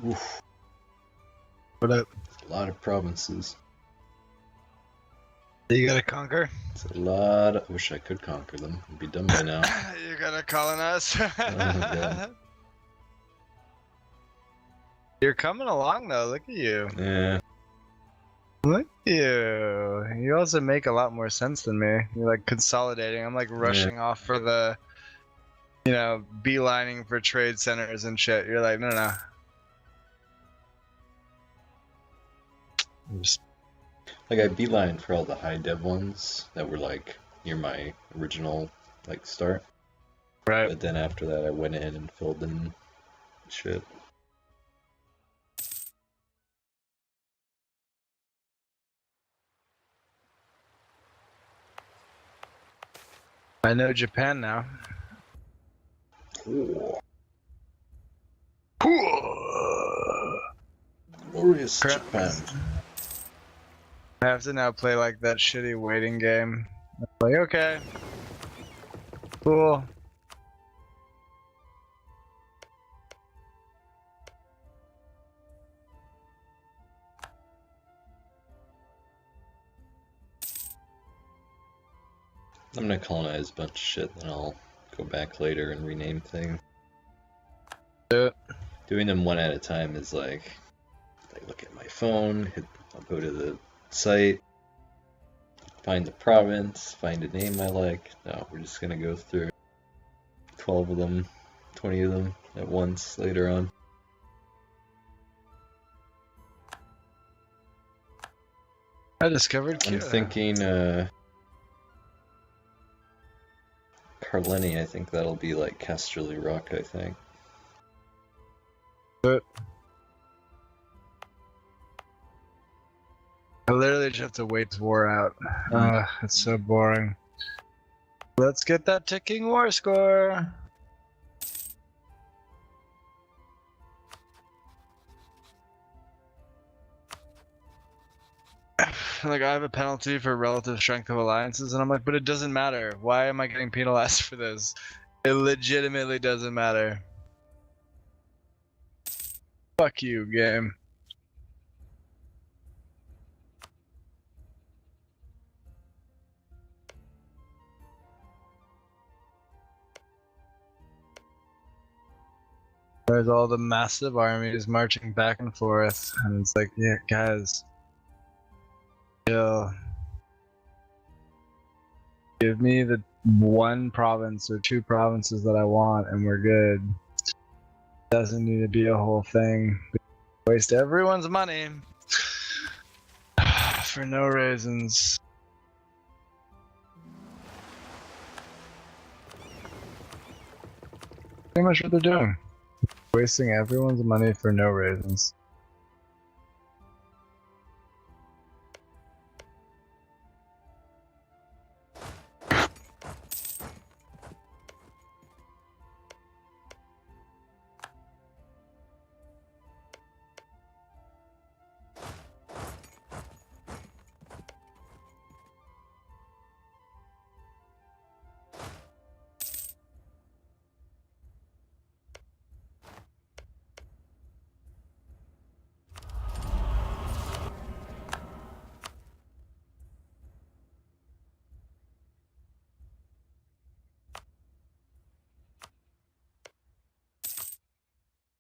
Oof, What up? a lot of provinces. You gotta conquer? It's a lot. I wish I could conquer them. I'd be done by now. You gotta colonize? God. You're coming along though, look at you. Yeah. Look at you. You also make a lot more sense than me. You're like consolidating. I'm like rushing off for the, beelining for trade centers and shit. You're like, no. I'm just... Like I beeline for all the high dev ones that were like near my original like start. Right. But then after that I went in and filled in shit. I know Japan now. Cool. Glorious Japan. I have to now play like that shitty waiting game. Like, okay. Cool. I'm gonna colonize a bunch of shit, then I'll go back later and rename things. Do it. Doing them one at a time is like, I look at my phone, I'll go to the site, find the province, find a name I like. No, we're just gonna go through 12 of them, 20 of them at once later on. I discovered I'm Kyoto. thinking Carleni, I think that'll be like Casterly Rock, I think. But I literally just have to wait this war out. It's so boring. Let's get that ticking war score. Like, I have a penalty for relative strength of alliances, and I'm like, but it doesn't matter. Why am I getting penalized for this? It legitimately doesn't matter. Fuck you, game. There's all the massive armies marching back and forth, and it's like, yeah, guys, chill. Give me the one province or two provinces that I want, and we're good. Doesn't need to be a whole thing. Waste everyone's money for no reasons. Pretty much what they're doing. Wasting everyone's money for no reasons.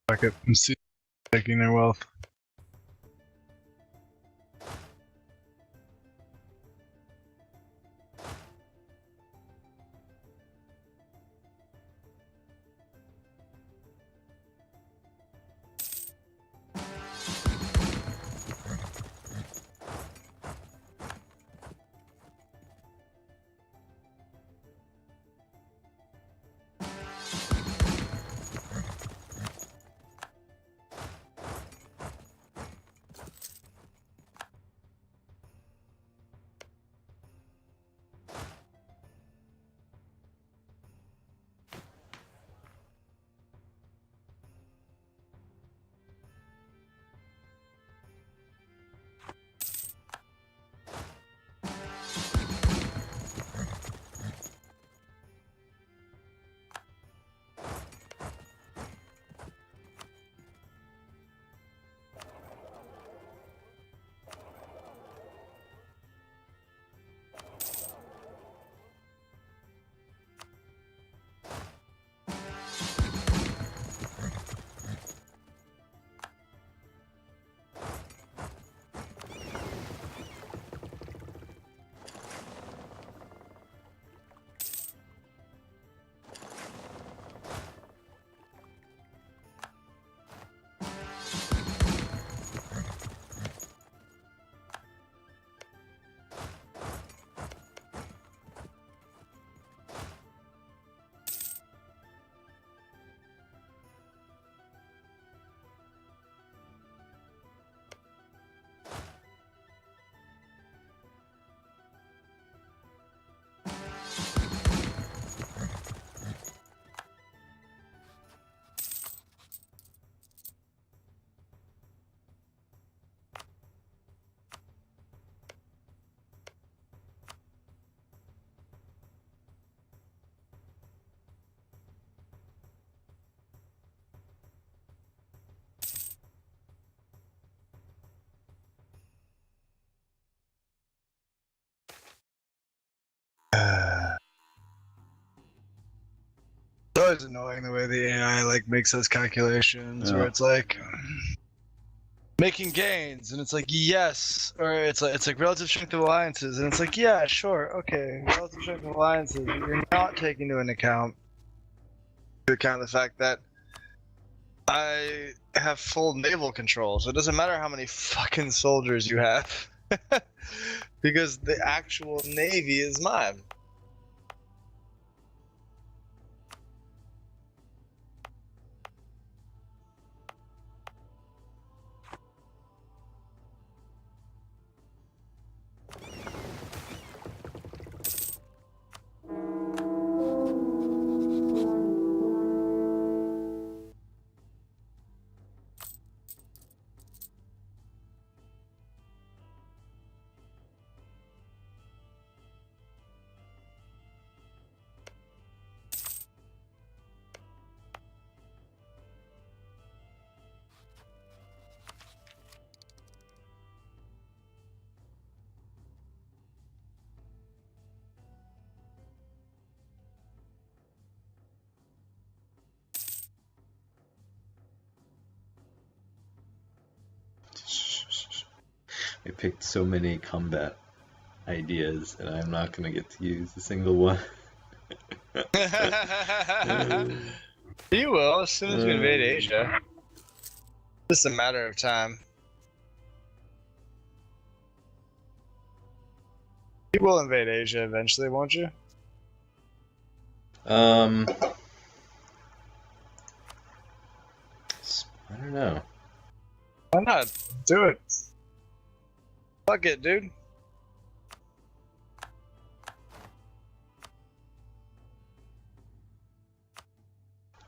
Fuck it, I'm taking their wealth. always annoying the way the AI like makes those calculations where Yeah. it's like making gains and it's like yes, or it's like relative strength of alliances and it's like yeah, sure, okay, relative strength of alliances. But you're not taking into account the fact that I have full naval control, so it doesn't matter how many fucking soldiers you have, because the actual navy is mine. I picked so many combat ideas, and I'm not gonna get to use a single one. You will as soon as we invade Asia. Just a matter of time. You will invade Asia eventually, won't you? I don't know. Why not? Do it. Fuck it, dude.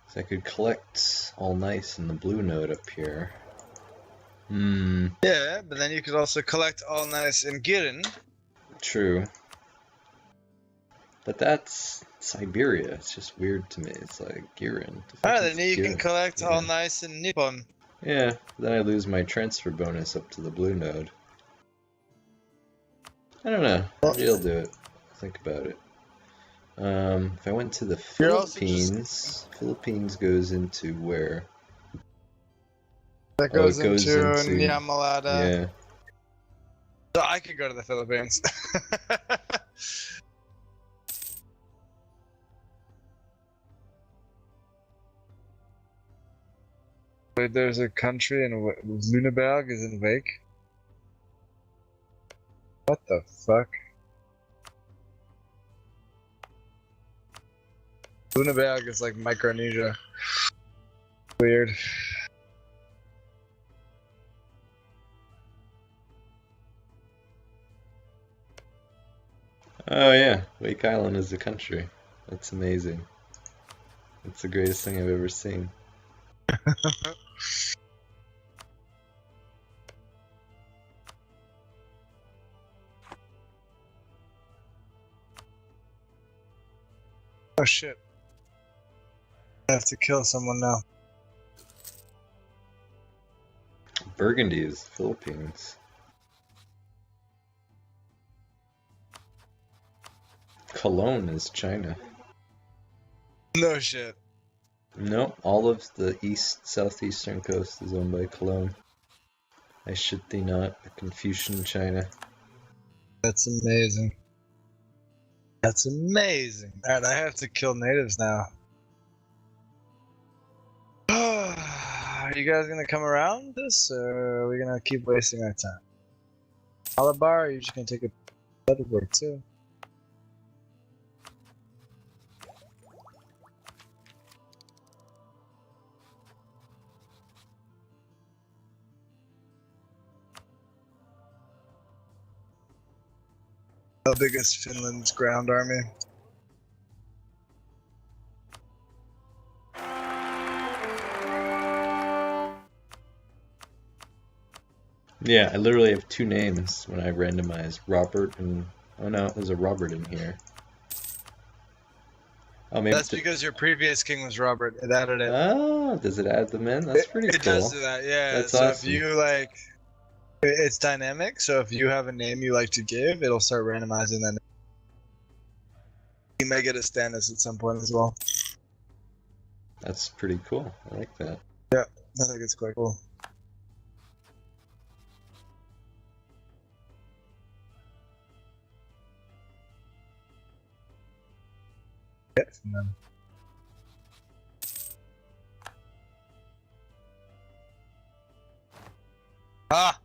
So I could collect all nice in the blue node up here. Yeah, but then you could also collect all nice in Girin. True. But that's Siberia. It's just weird to me. It's like Girin. Alright, then you can collect all nice in Nippon. Yeah, then I lose my transfer bonus up to the blue node. I don't know. Maybe I'll do it. Think about it. If I went to the Philippines, Philippines goes into where? That goes, it goes into Nyamalada. Yeah. So I could go to the Philippines. Wait, there's a country in Lüneburg is in Wake. What the fuck? Lüneburg is like Micronesia. Weird. Oh yeah, Wake Island is a country. That's amazing. That's the greatest thing I've ever seen. Oh shit. I have to kill someone now. Burgundy is the Philippines. Cologne is China. No shit. No, all of the southeastern coast is owned by Cologne. I should thee not, a Confucian China. That's amazing. That's amazing. Alright, I have to kill natives now. Are you guys gonna come around this, or are we gonna keep wasting our time? Malabar, or are you just gonna take a better work too? How big is Finland's ground army? Yeah, I literally have two names when I randomize Robert and... Oh no, there's a Robert in here. Oh, maybe that's because your previous king was Robert. It added it. Oh, does it add them in? That's pretty cool. It does do that, yeah. That's so awesome. if you like, it's dynamic. So if you have a name you like to give, it'll start randomizing that name. You may get a status at some point as well. That's pretty cool. I like that. Yeah, I think it's quite cool. Yes, man. Ah!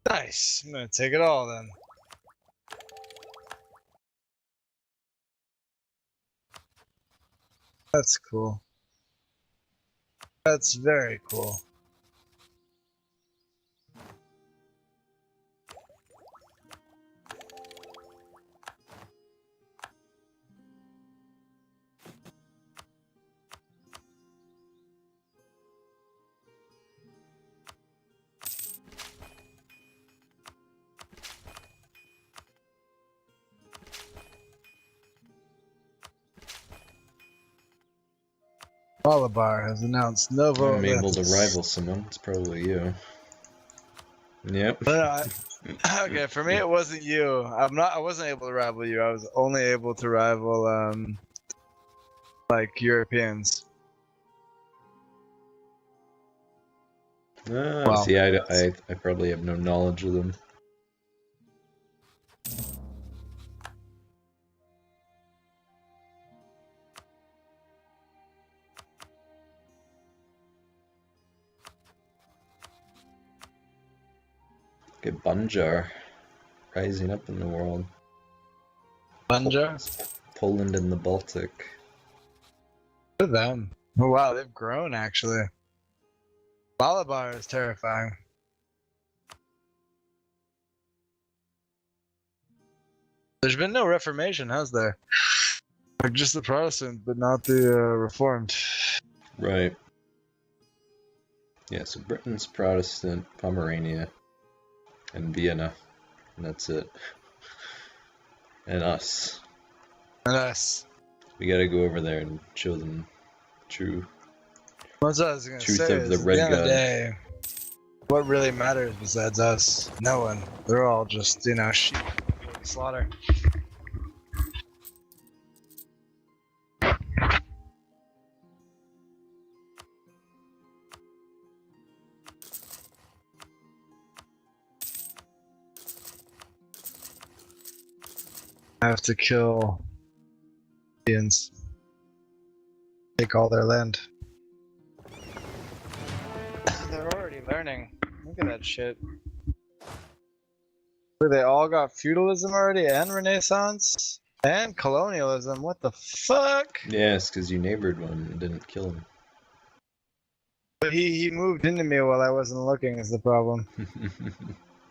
Nice! I'm gonna take it all then. That's cool. That's very cool. Malabar has announced no vote. I'm able to rival someone. It's probably you. Yep. Okay, for me it wasn't you. I wasn't able to rival you. I was only able to rival like Europeans. Wow. See, I probably have no knowledge of them. Look at Bunjar rising up in the world. Bunjar? Poland and the Baltic. Look at them. Oh wow, they've grown actually. Malabar is terrifying. There's been no Reformation, has there? Like just the Protestant, but not the Reformed. Right. Yeah, so Britain's Protestant, Pomerania, and Vienna, and that's it. And us. And us. We gotta go over there and show them true. What's what I was gonna Truth say of the is, Red at the end of the God. day, what really matters besides us? No one. They're all just, you know, sheep for the slaughter. I have to kill Indians. Take all their land. They're already learning. Look at that shit. Wait, they all got feudalism already and Renaissance and colonialism. What the fuck? Yes, because you neighbored one and didn't kill him. But he moved into me while I wasn't looking is the problem.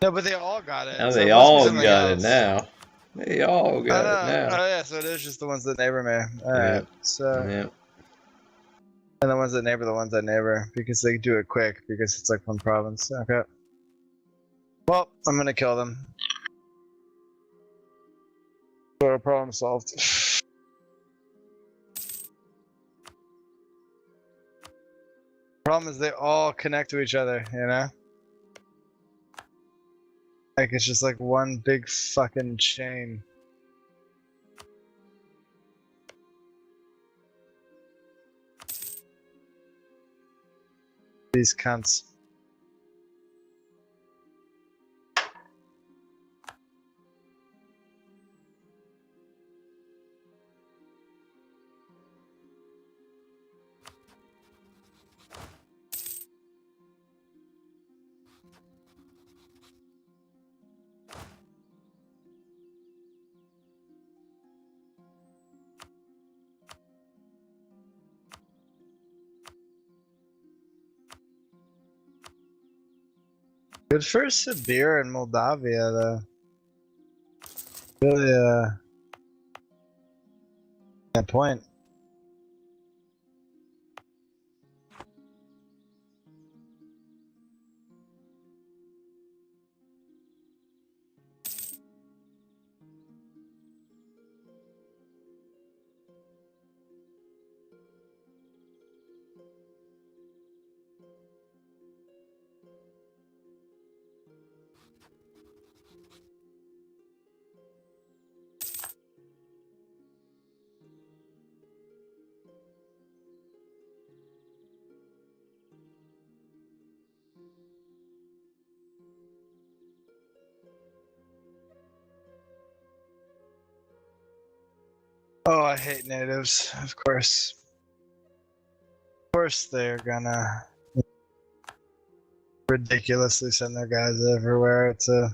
No, but they all got it. Now so they it must be all something got else. it now. They all got it now. Oh yeah, so it is just the ones that neighbor me. Alright, Yep. so Yep. and the ones that neighbor the ones that neighbor because they do it quick because it's like one province. Okay. Well, I'm gonna kill them. So problem solved. Problem is they all connect to each other, you know? Like it's just like one big fucking chain. These cunts. Good for Sibir and Moldavia, though. Really, that point. Oh, I hate natives, of course. Of course they're gonna ridiculously send their guys everywhere to...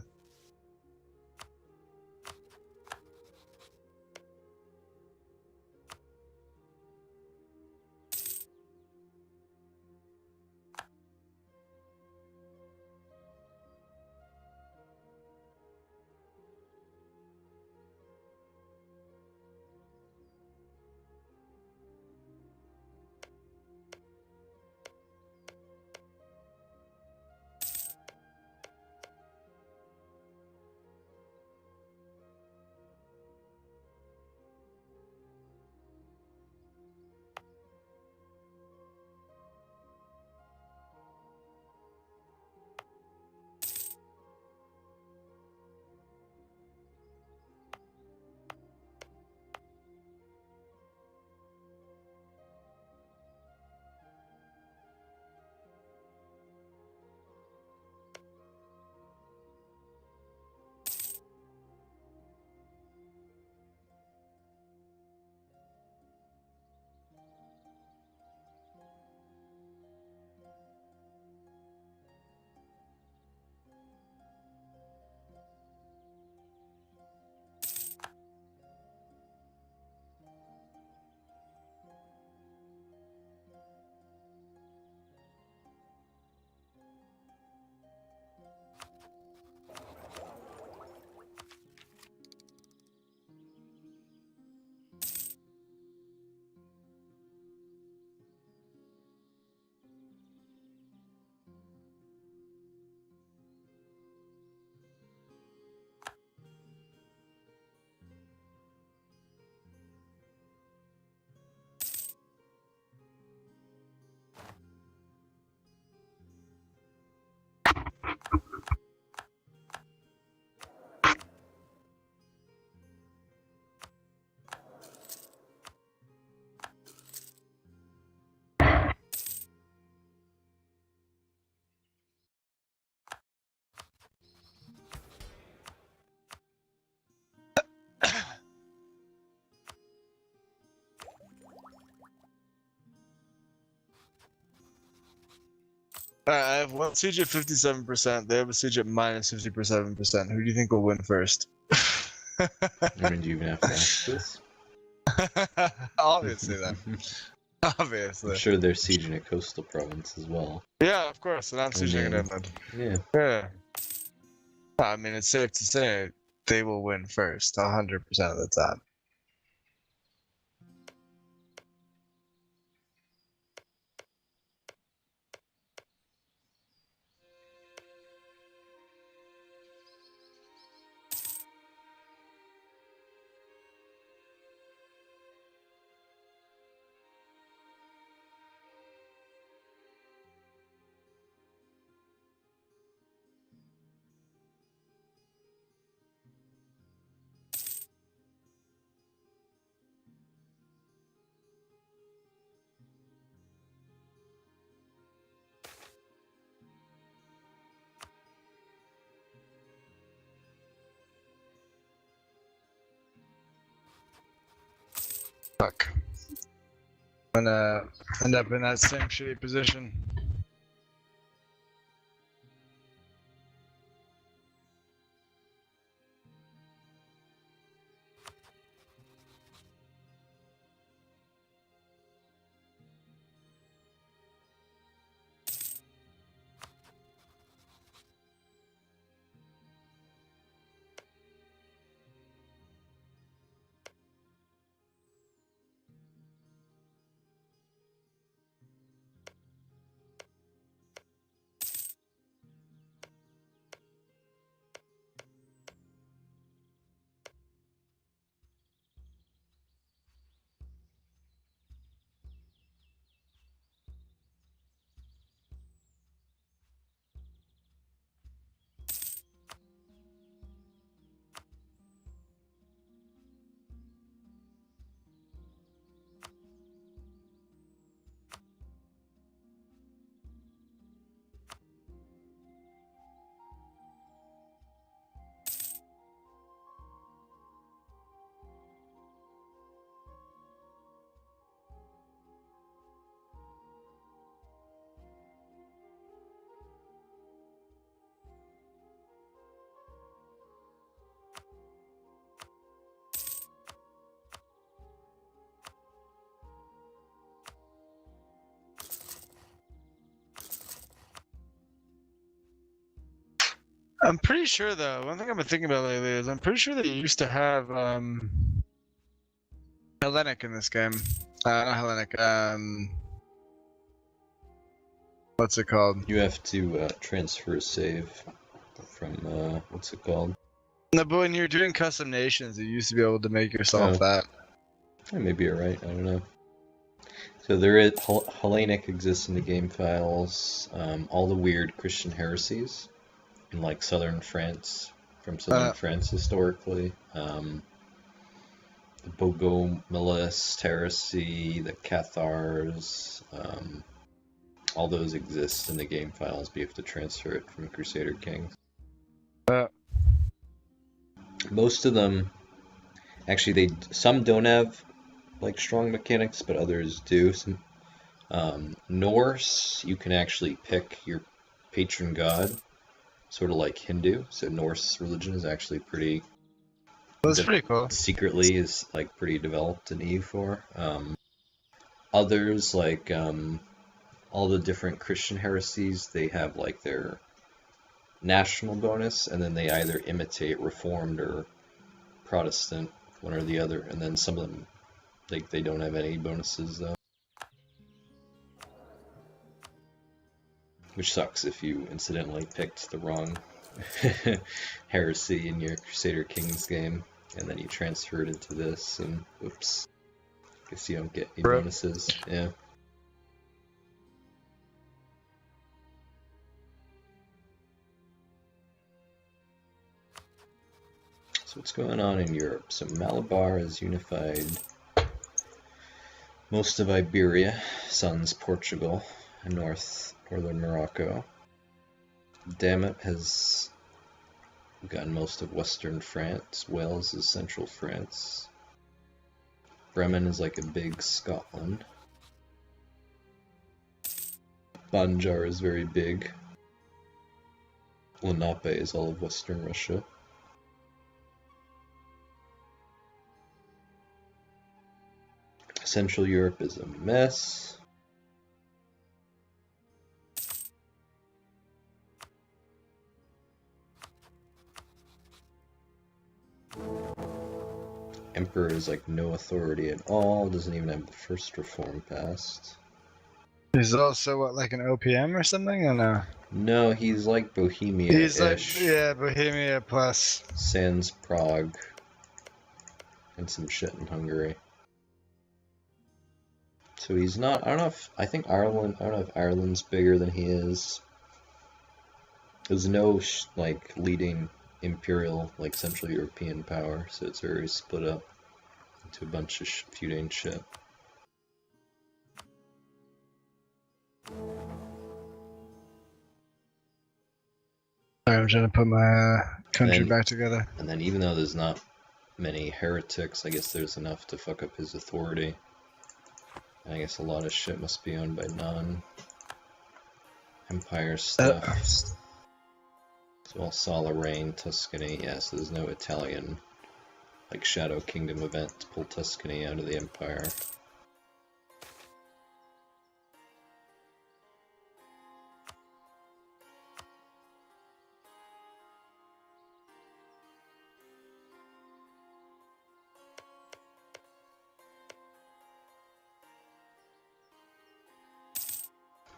Alright, I have one siege at 57%. They have a siege at minus 57%. Who do you think will win first? I mean, do you even have to ask this? Obviously, then. I'm Obviously. sure they're sieging a coastal province as well. Yeah, of course. And I'm sieging an then- inland. Yeah. Yeah. I mean, it's safe to say they will win first 100% of the time. Fuck. I'm gonna end up in that same shitty position. I'm pretty sure though. One thing I've been thinking about lately is I'm pretty sure they used to have Hellenic in this game. Not Hellenic. What's it called? You have to transfer a save from what's it called? No, but when you're doing custom nations, you used to be able to make yourself that. Maybe you're right. I don't know. So there is Hellenic exists in the game files. All the weird Christian heresies in like southern France, from southern France historically. The Bogomilist heresy, the Cathars, all those exist in the game files, but you have to transfer it from Crusader Kings. Most of them, actually, some don't have like strong mechanics, but others do. Norse, you can actually pick your patron god, sort of like Hindu. So Norse religion is actually pretty. That's pretty cool. Secretly is like pretty developed in EU4. Others like all the different Christian heresies, they have like their national bonus, and then they either imitate Reformed or Protestant, one or the other, and then some of them they don't have any bonuses though, which sucks if you incidentally picked the wrong heresy in your Crusader Kings game and then you transfer it into this and oops, guess you don't get any bonuses. Yeah. So what's going on in Europe? So Malabar is unified most of Iberia, sans Portugal, and northern Morocco. Dammit has gotten most of western France. Wales is central France. Bremen is like a big Scotland. Banjar is very big. Lenape is all of western Russia. Central Europe is a mess. Emperor is like no authority at all, doesn't even have the first reform passed. He's also what, like an OPM or something, or no? No, he's like Bohemia-ish. He's like, yeah, Bohemia plus. Sans Prague. And some shit in Hungary. So he's not, I think Ireland, I don't know if Ireland's bigger than he is. There's no, like, leading imperial, like, Central European power, so it's very split up into a bunch of feuding shit. Sorry, I'm trying to put my country back together. And then even though there's not many heretics, I guess there's enough to fuck up his authority. And I guess a lot of shit must be owned by non-empire stuff. So Alsace, Lorraine, Tuscany, yeah, so there's no Italian, like, Shadow Kingdom event to pull Tuscany out of the empire.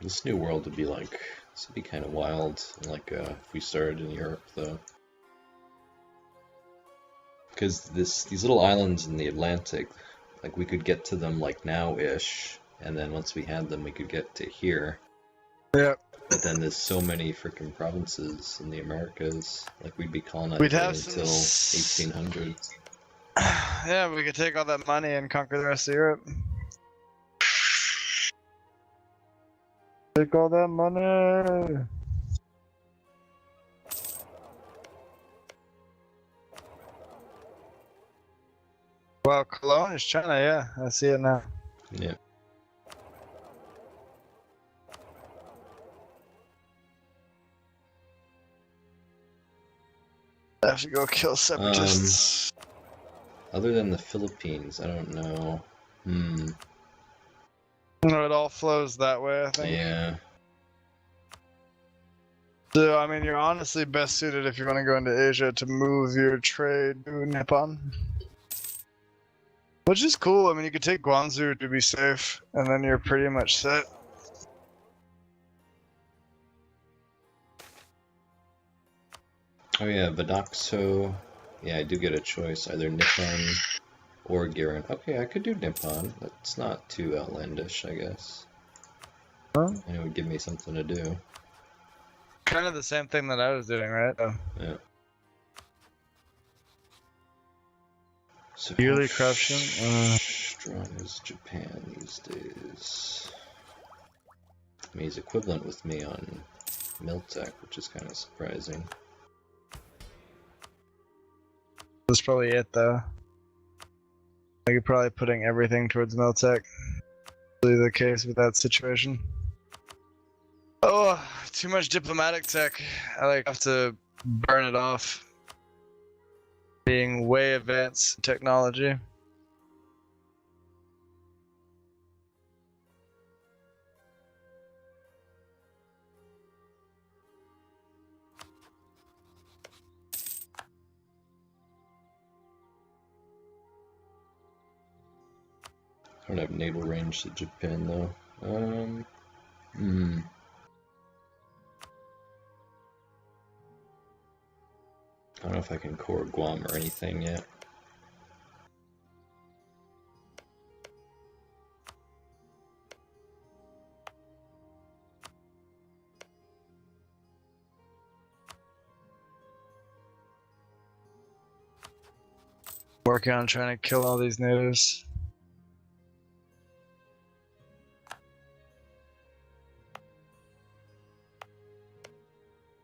This new world would be like, this would be kind of wild, like if we started in Europe though. Because these little islands in the Atlantic, like we could get to them like now-ish, and then once we had them we could get to here. Yep. But then there's so many freaking provinces in the Americas, like we'd be colonized until 1800. Yeah, we could take all that money and conquer the rest of Europe. Take all that money. Wow, Cologne is China, yeah. I see it now. Yeah. I have to go kill separatists. Other than the Philippines, I don't know. No, it all flows that way, I think. Yeah. So, I mean, you're honestly best suited if you want to go into Asia to move your trade to Nippon. Which is cool. I mean, you could take Guangzhou to be safe, and then you're pretty much set. Oh yeah, Vidoxo. Yeah, I do get a choice, either Nippon or Garen. Okay, I could do Nippon. That's not too outlandish, I guess. Huh? And it would give me something to do. Kind of the same thing that I was doing, right? Yeah. So Yearly how corruption? strong is Japan these days? I mean, he's equivalent with me on Miltech, which is kind of surprising. That's probably it, though. Like, you're probably putting everything towards Miltech. Really the case with that situation. Oh, too much diplomatic tech. I like have to burn it off. Being way advanced in technology. I don't have naval range to Japan though. I don't know if I can core Guam or anything yet. Working on trying to kill all these natives.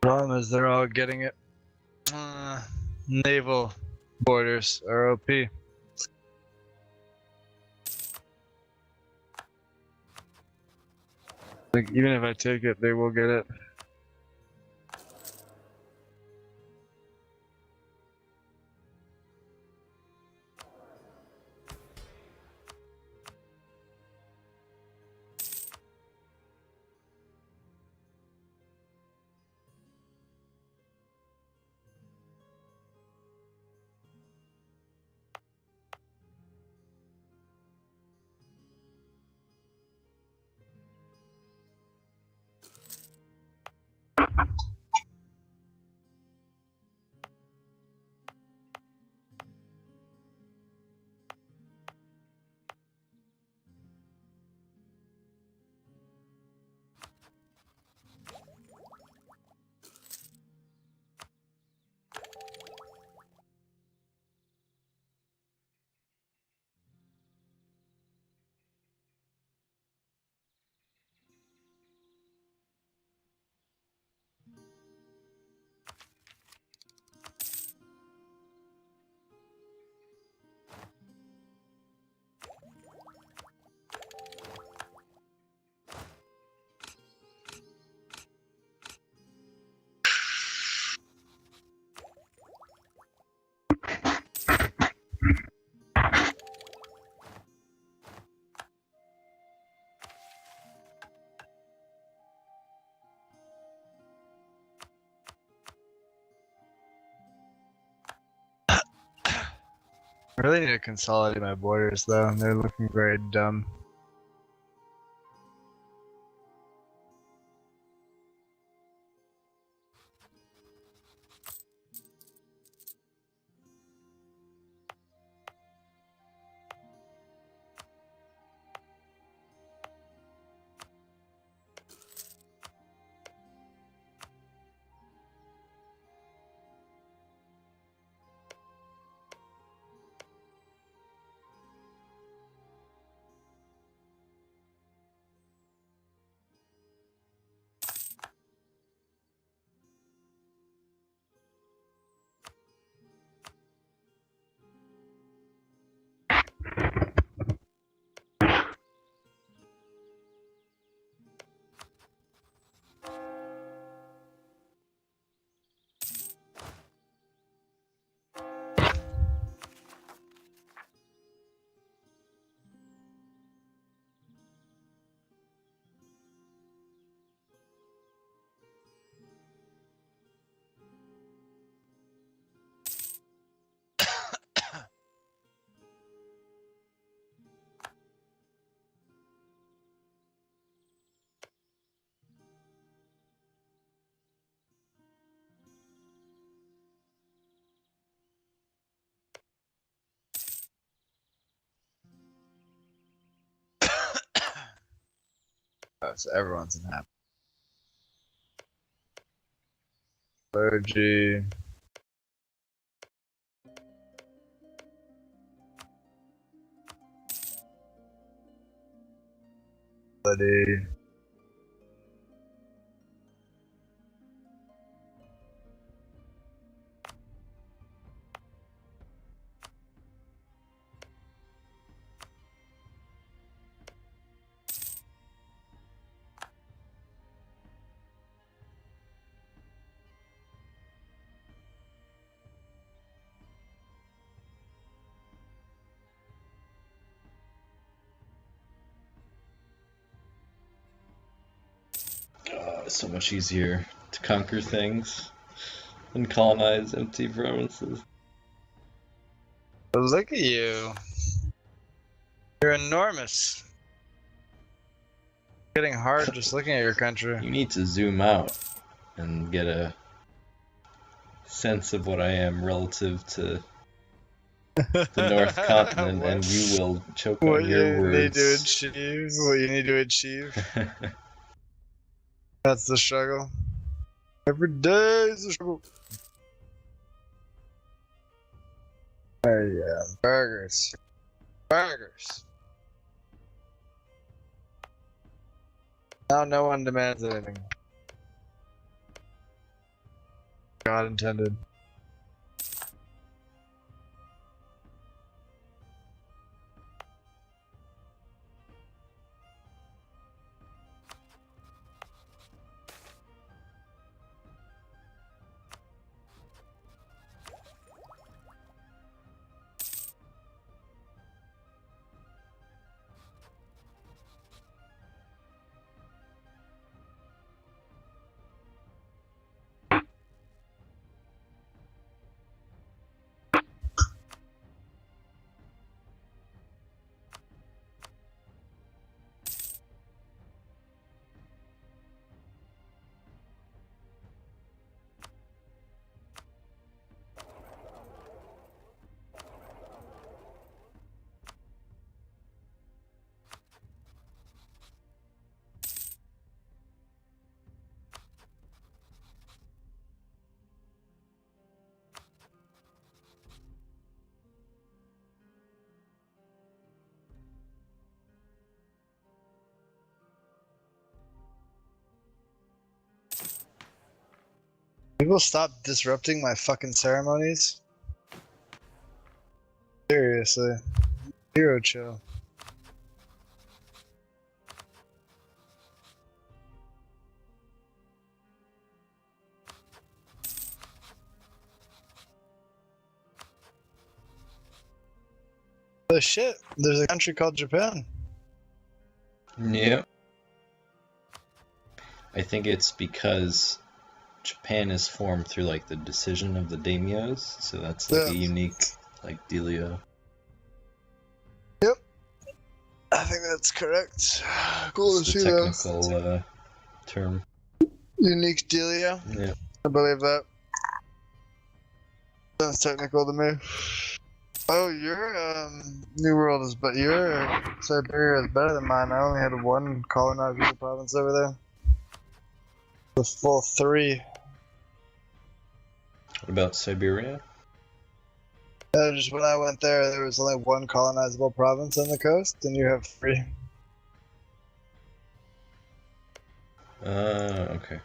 Problem is they're all getting it. Naval borders are OP. Like, even if I take it, they will get it. I really need to consolidate my borders, though. They're looking very dumb. so everyone's unhappy. Clergy. Buddy. It's so much easier to conquer things and colonize empty provinces. Look at you. You're enormous. Getting hard just looking at your country. You need to zoom out and get a sense of what I am relative to the North Continent, and you will choke what on your you words. need to achieve. What you need to achieve. That's the struggle. Every day is a struggle. Oh yeah, burgers. Burgers. Now no one demands anything. God intended. People stop disrupting my fucking ceremonies? Seriously. Hero chill. Oh shit, there's a country called Japan. Yeah. I think it's because Japan is formed through like the decision of the daimyos, so that's like a unique like dealio. Yep. I think that's correct. Cool It's to the see technical term. Unique dealio? Yeah. I believe that. Sounds technical to me. Oh, your New World is, but your Siberia is better than mine. I only had one colonized province over there. The full 3. What about Siberia? Just when I went there was only one colonizable province on the coast, and you have 3. Okay.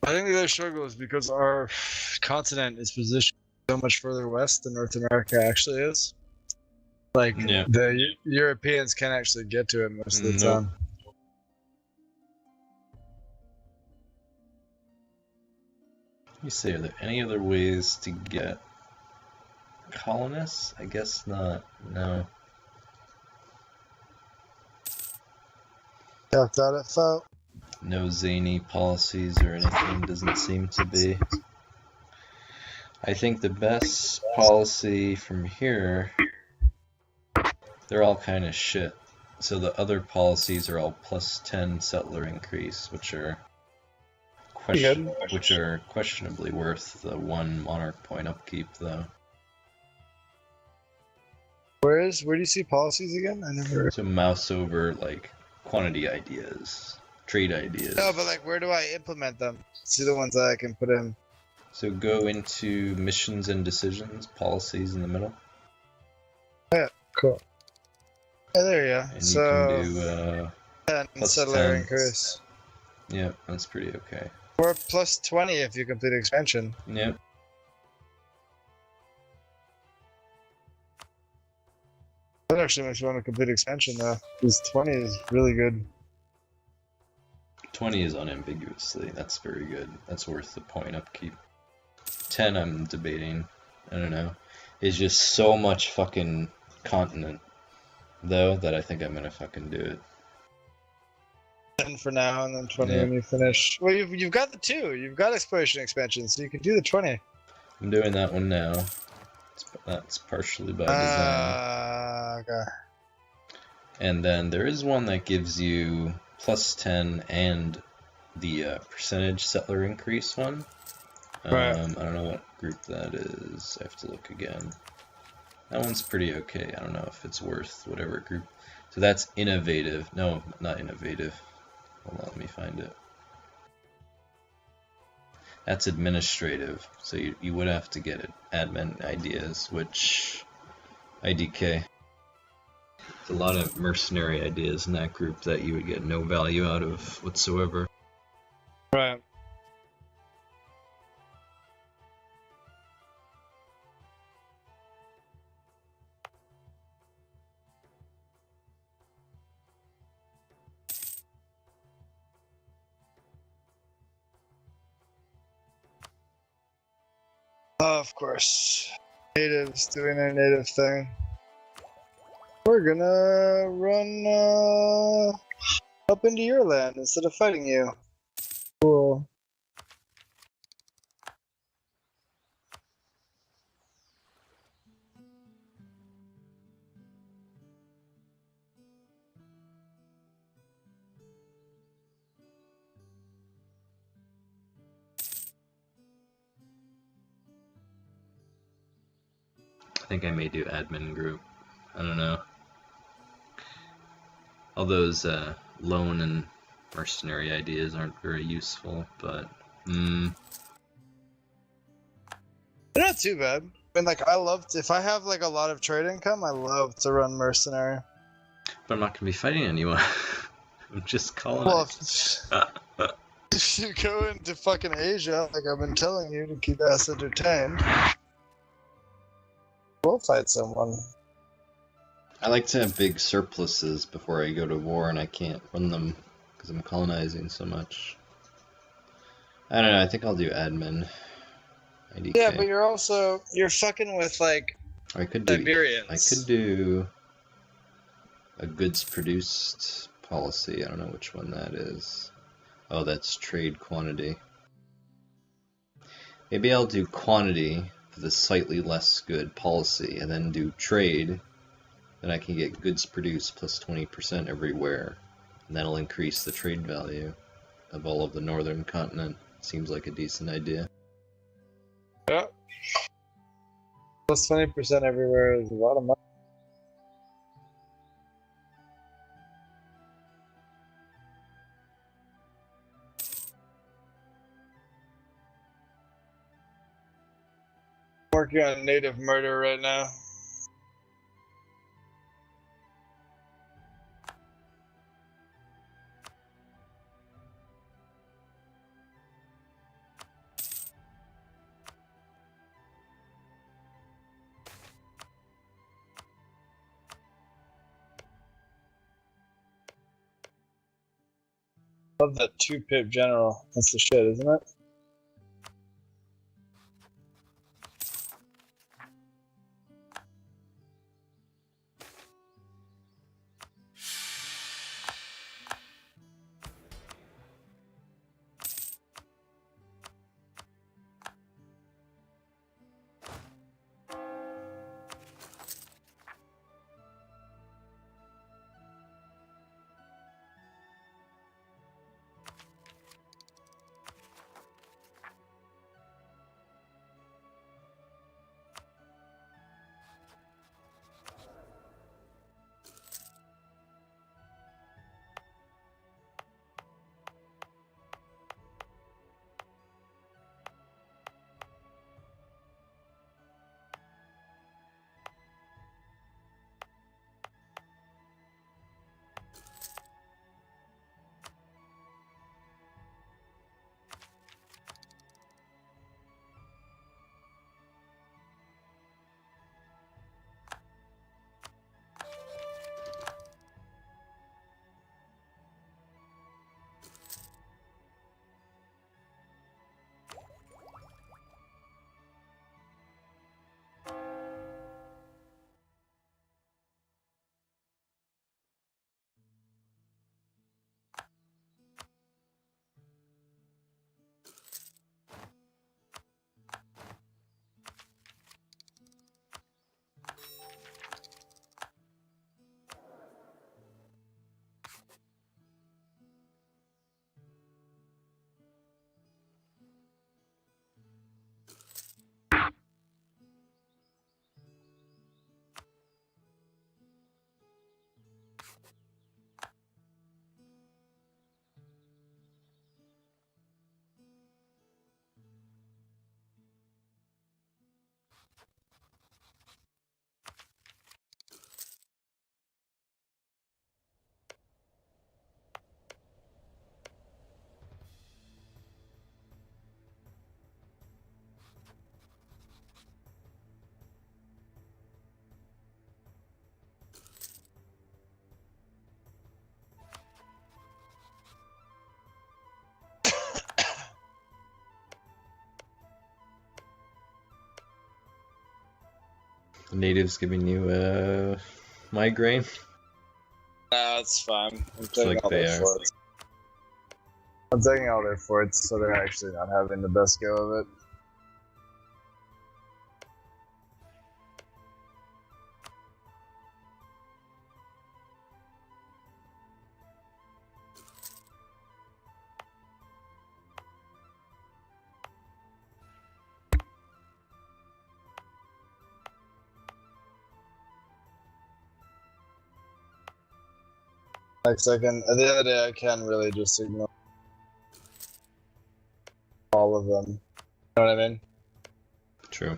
I think the other struggle is because our continent is positioned so much further west than North America actually is. Like, Yeah. the Europeans can't actually get to it most of the Nope. time. Let me see, are there any other ways to get colonists? I guess not. No. Got that it felt. No zany policies or anything doesn't seem to be. I think the best policy from here, they're all kind of shit. So the other policies are all +10 settler increase, which are questionably worth the 1 monarch point upkeep, though. Where do you see policies again? I never. So mouse over like quantity ideas, trade ideas. No, but like, where do I implement them? See the ones that I can put in. So go into missions and decisions, policies in the middle. Yeah, cool. Oh, there you go. And so you can do 10 plus settler 10. increase. Yeah, that's pretty okay. Or plus 20 if you complete expansion. Yep. That actually makes me want to complete expansion though. Because 20 is really good. 20 is unambiguously. That's very good. That's worth the point upkeep. 10 I'm debating. I don't know. It's just so much fucking continent, though, that I think I'm gonna fucking do it. 10 for now, and then 20 Yeah. when you finish. Well, you've got the 2. You've got exploration expansion, so you can do the 20. I'm doing that one now. That's partially by design. Okay. And then there is one that gives you +10 and the percentage settler increase one. Right. I don't know what group that is. I have to look again. That one's pretty okay. I don't know if it's worth whatever group. So that's innovative. No, not innovative. Hold on, let me find it. That's administrative. So you would have to get it. Admin ideas, which IDK. There's a lot of mercenary ideas in that group that you would get no value out of whatsoever. Right. Of course. Natives doing their native thing. We're gonna run up into your land instead of fighting you. Cool. I think I may do admin group. I don't know. All those loan and mercenary ideas aren't very useful, but They're not too bad. I mean, like, if I have like a lot of trade income, I love to run mercenary. but I'm not gonna be fighting anyone. I'm just Well, colonizing. if you go into fucking Asia, like I've been telling you to keep us entertained, we'll fight someone. I like to have big surpluses before I go to war, and I can't run them because I'm colonizing so much. I don't know. I think I'll do admin. IDK. Yeah, but you're fucking with like I could do. Siberians. I could do a goods produced policy. I don't know which one that is. Oh, that's trade quantity. Maybe I'll do quantity for the slightly less good policy, and then do trade. Then I can get goods produced plus 20% everywhere, and that'll increase the trade value of all of the northern continent. Seems like a decent idea. Yeah. Plus 20% everywhere is a lot of money. Working on native murder right now. Love that 2-pip general. That's the shit, isn't it? Natives giving you migraine. Nah, it's fine. I'm It's taking like all they their are. forts. I'm taking all their forts, so they're actually not having the best go of it. Like second, the other day I can really just ignore all of them. You know what I mean? True.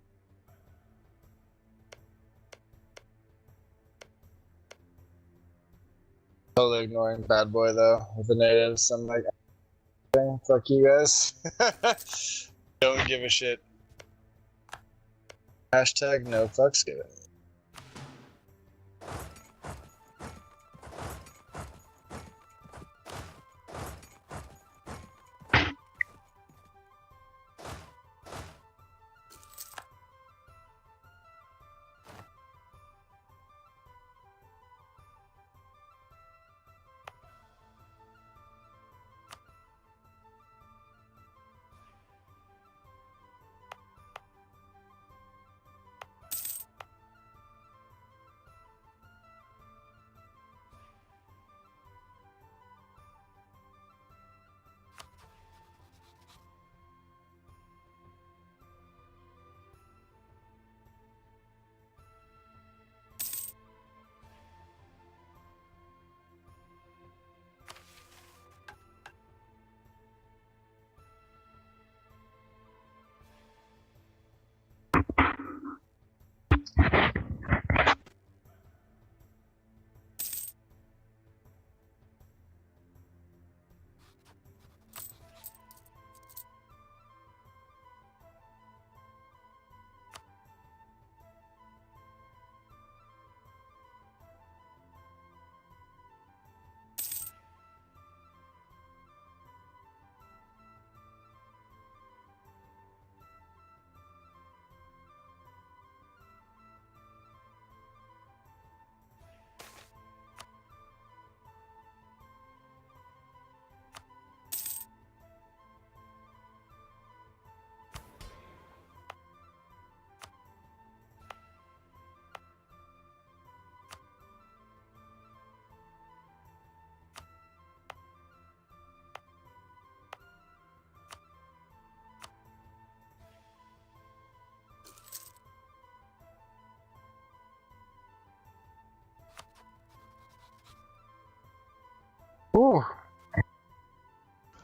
Totally ignoring bad boy though with the natives. I'm like, okay, fuck you guys. Don't give a shit. Hashtag no fucks given.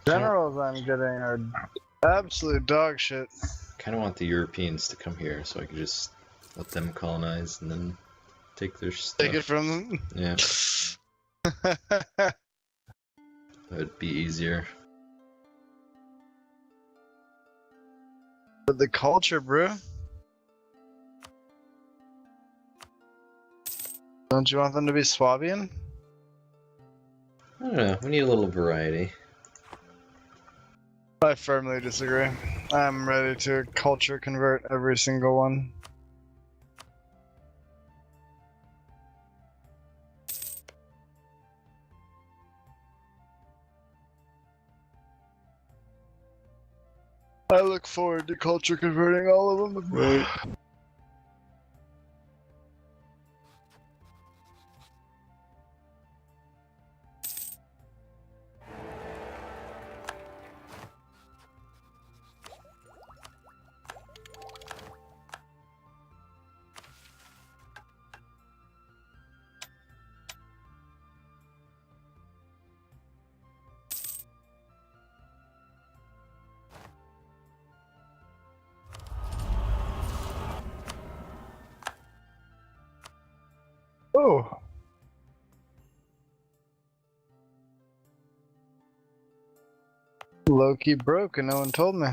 Generals I'm getting are absolute dog shit. Kind of want the Europeans to come here so I could just let them colonize and then take their stuff. Take it from them. Yeah, that'd be easier. But the culture, bro. Don't you want them to be Swabian? I don't know. We need a little variety. I firmly disagree. I'm ready to culture convert every single one. I look forward to culture converting all of them. Right. Oh. Low-key broke and no one told me.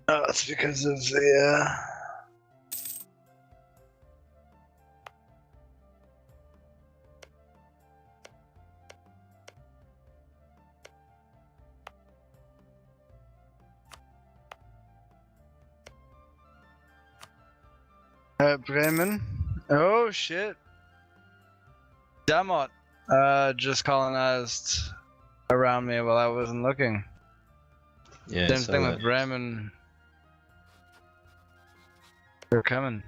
Oh, it's because of the, Bremen. Oh shit. Damot just colonized around me while I wasn't looking. Yeah, I Same saw thing that. with Bremen. They're coming.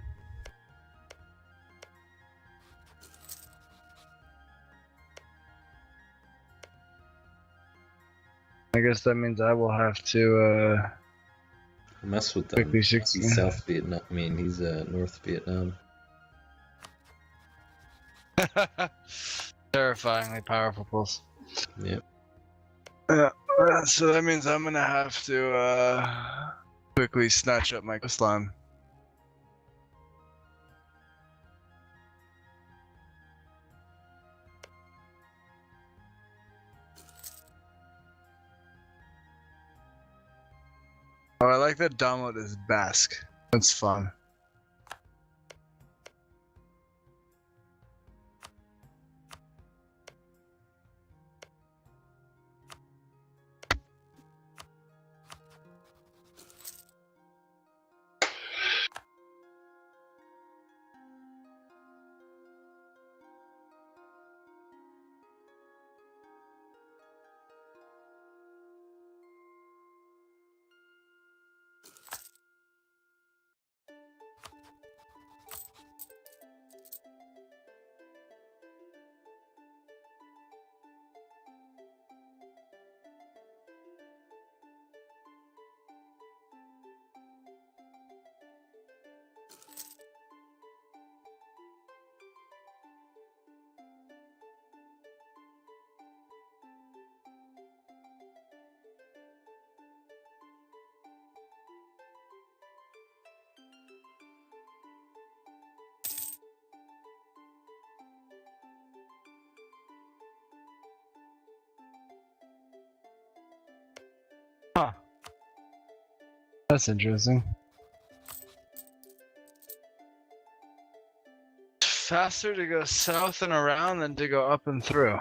I guess that means I will have to Mess with them. quickly He's South Vietnam. I mean, he's North Vietnam. Terrifyingly powerful pulse. Yep. So that means I'm gonna have to quickly snatch up my coastline. Oh, I like that Domot is Basque. That's fun. Huh. That's interesting. Faster to go south and around than to go up and through.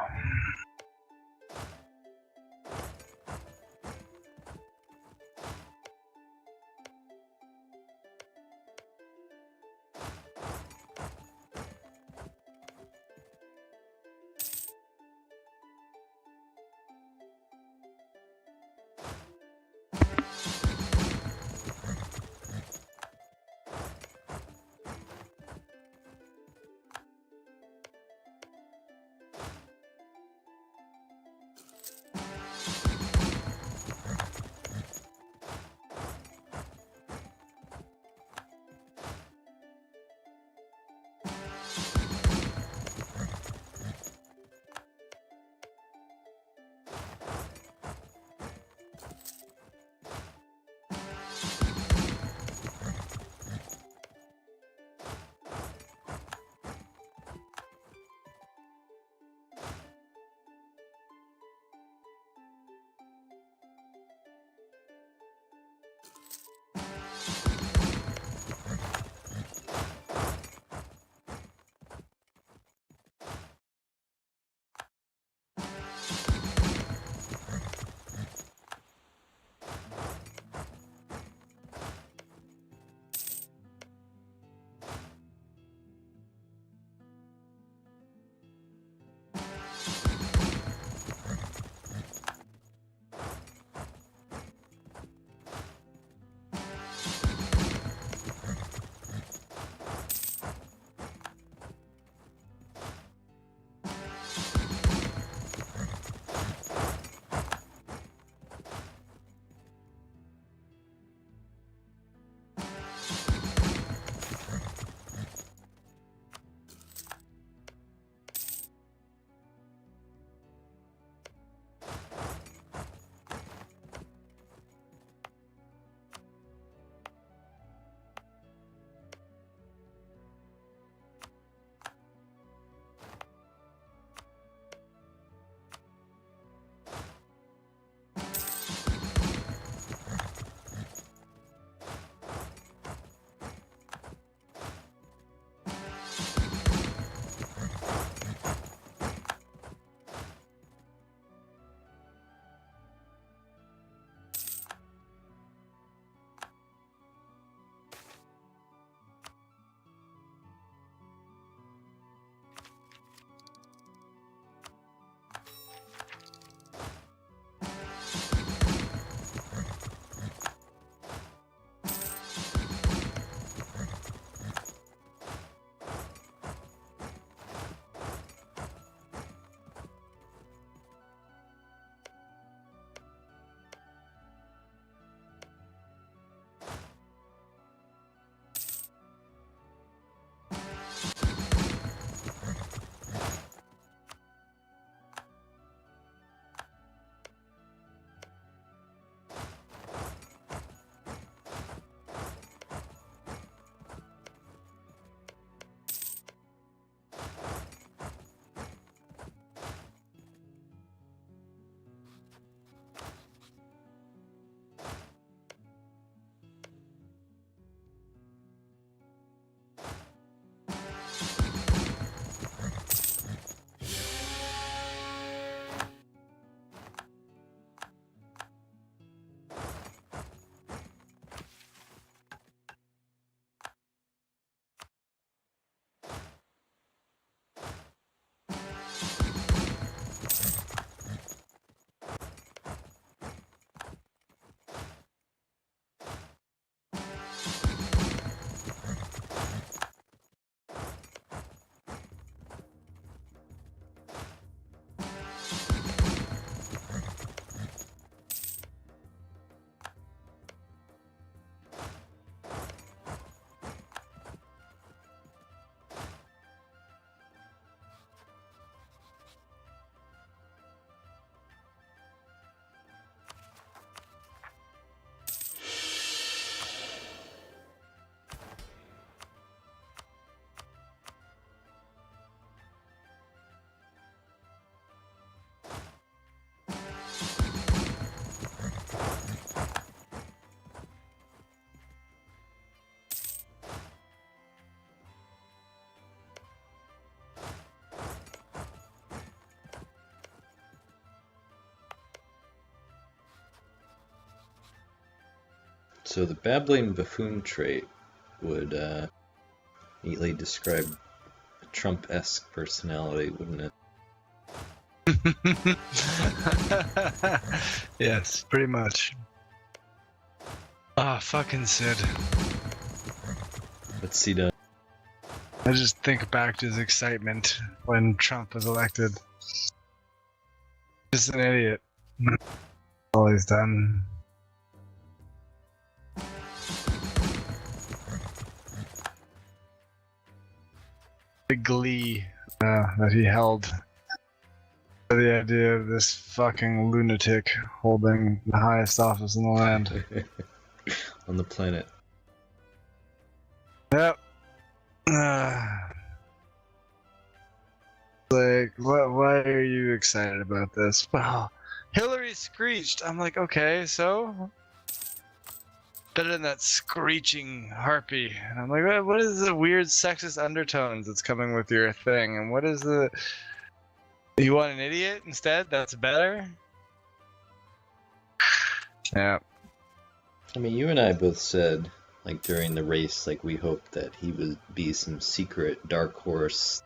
So the babbling buffoon trait would neatly describe a Trump-esque personality, wouldn't it? Yes, pretty much. Ah, fucking Sid. What's he done? I just think back to his excitement when Trump was elected. Just an idiot. All he's done. The glee that he held for the idea of this fucking lunatic holding the highest office in the land. On the planet. Yep. Like, why are you excited about this? Well, Hillary screeched. I'm like, okay, so? Better than that screeching harpy. And I'm like, what is the weird sexist undertones that's coming with your thing? And what is the... You want an idiot instead? That's better? Yeah. I mean, you and I both said, like, during the race, like, we hoped that he would be some secret dark horse,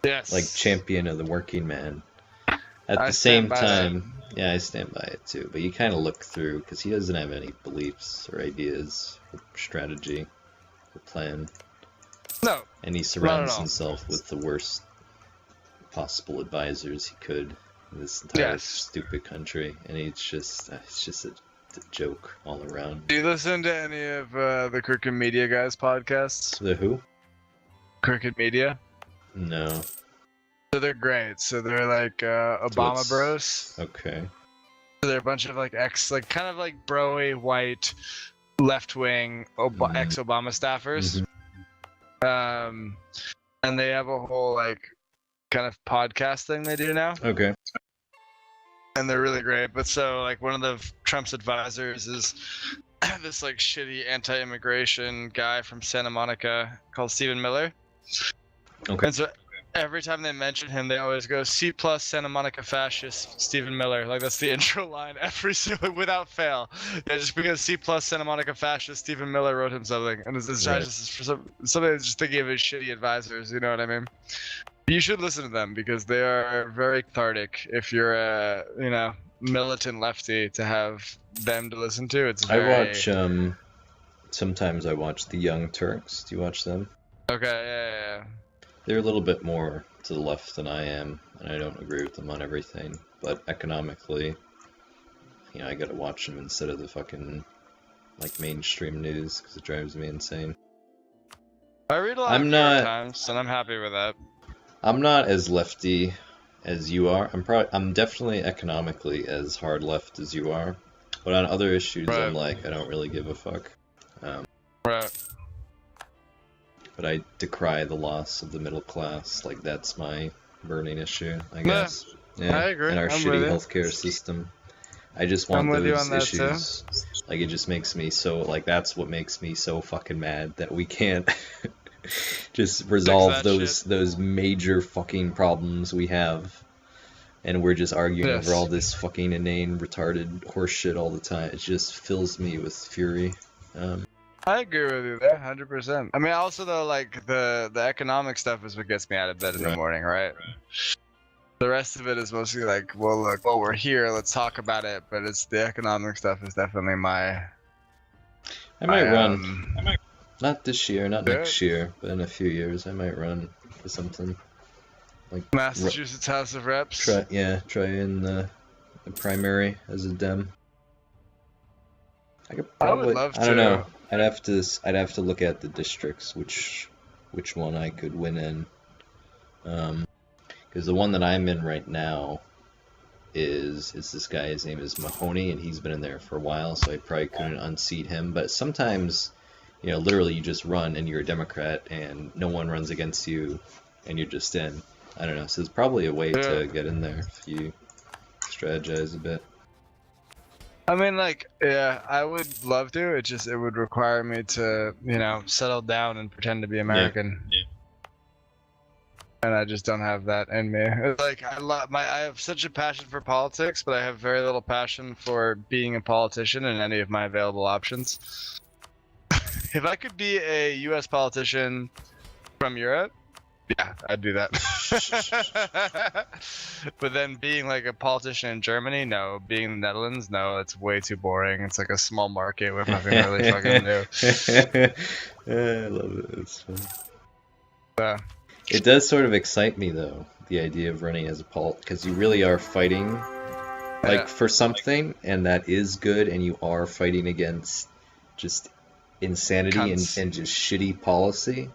Yes. like, champion of the working man. At I the same stand by time, yeah, I stand by it too, but you kind of look through, because he doesn't have any beliefs or ideas or strategy or plan. No. And he surrounds himself with the worst possible advisors he could in this entire stupid country, and it's just a joke all around. Do you listen to any of the Crooked Media guys' podcasts? The who? Crooked Media? No. So they're great. So they're like Obama bros. Okay. So they're a bunch of like kind of like bro-y white left-wing ex-Obama staffers. And they have a whole like kind of podcast thing they do now. Okay. And they're really great. But so like one of the Trump's advisors is this like shitty anti-immigration guy from Santa Monica called Stephen Miller. Okay. And so every time they mention him, they always go C+ Santa Monica fascist Stephen Miller. Like that's the intro line every single without fail. Yeah, just because C+ Santa Monica fascist Stephen Miller wrote him something, and it's Right. just for somebody that's just thinking of his shitty advisors. You know what I mean? You should listen to them because they are very cathartic. If you're a militant lefty, to have them to listen to, it's very... I watch sometimes I watch the Young Turks. Do you watch them? Okay, yeah. They're a little bit more to the left than I am, and I don't agree with them on everything. But economically, I gotta watch them instead of the fucking like mainstream news because it drives me insane. I read a lot of New York Times, and I'm happy with that. I'm not as lefty as you are. I'm definitely economically as hard left as you are, but on other issues, Right. I'm like I don't really give a fuck. Right. But I decry the loss of the middle class. Like that's my burning issue, I guess. Yeah. I agree. And our I'm shitty with you. healthcare system. I just want I'm with you those on that, issues. Like it just makes me so that's what makes me so fucking mad that we can't just resolve those major fucking problems we have. And we're just arguing over all this fucking inane, retarded horseshit all the time. It just fills me with fury. I agree with you there, 100%. I mean, also though, like the economic stuff is what gets me out of bed in the morning, right? The rest of it is mostly like, well, look, we're here, let's talk about it. But it's the economic stuff is definitely my. I might run. Not this year, not next year, but in a few years, I might run for something. Like Massachusetts House of Reps. Try in the primary as a Dem. I could probably. I would love to. I don't know. I'd have to look at the districts, which one I could win in. Because the one that I'm in right now is this guy. His name is Mahoney, and he's been in there for a while, so I probably couldn't unseat him. But sometimes, literally you just run and you're a Democrat, and no one runs against you, and you're just in. I don't know. So there's probably a way to get in there if you strategize a bit. I mean, like, yeah, I would love to. It would require me to, settle down and pretend to be American. Yeah. And I just don't have that in me. Like, I have such a passion for politics, but I have very little passion for being a politician in any of my available options. if I could be a U.S. politician from Europe, yeah, I'd do that. But then being like a politician in Germany, no. Being in the Netherlands, no. It's way too boring. It's like a small market with nothing to really fucking do. I love it. It's fun. So, It does sort of excite me though, the idea of running as a polit, because you really are fighting like yeah. for something, and that is good, and you are fighting against just insanity and, Cunts. and just shitty policy.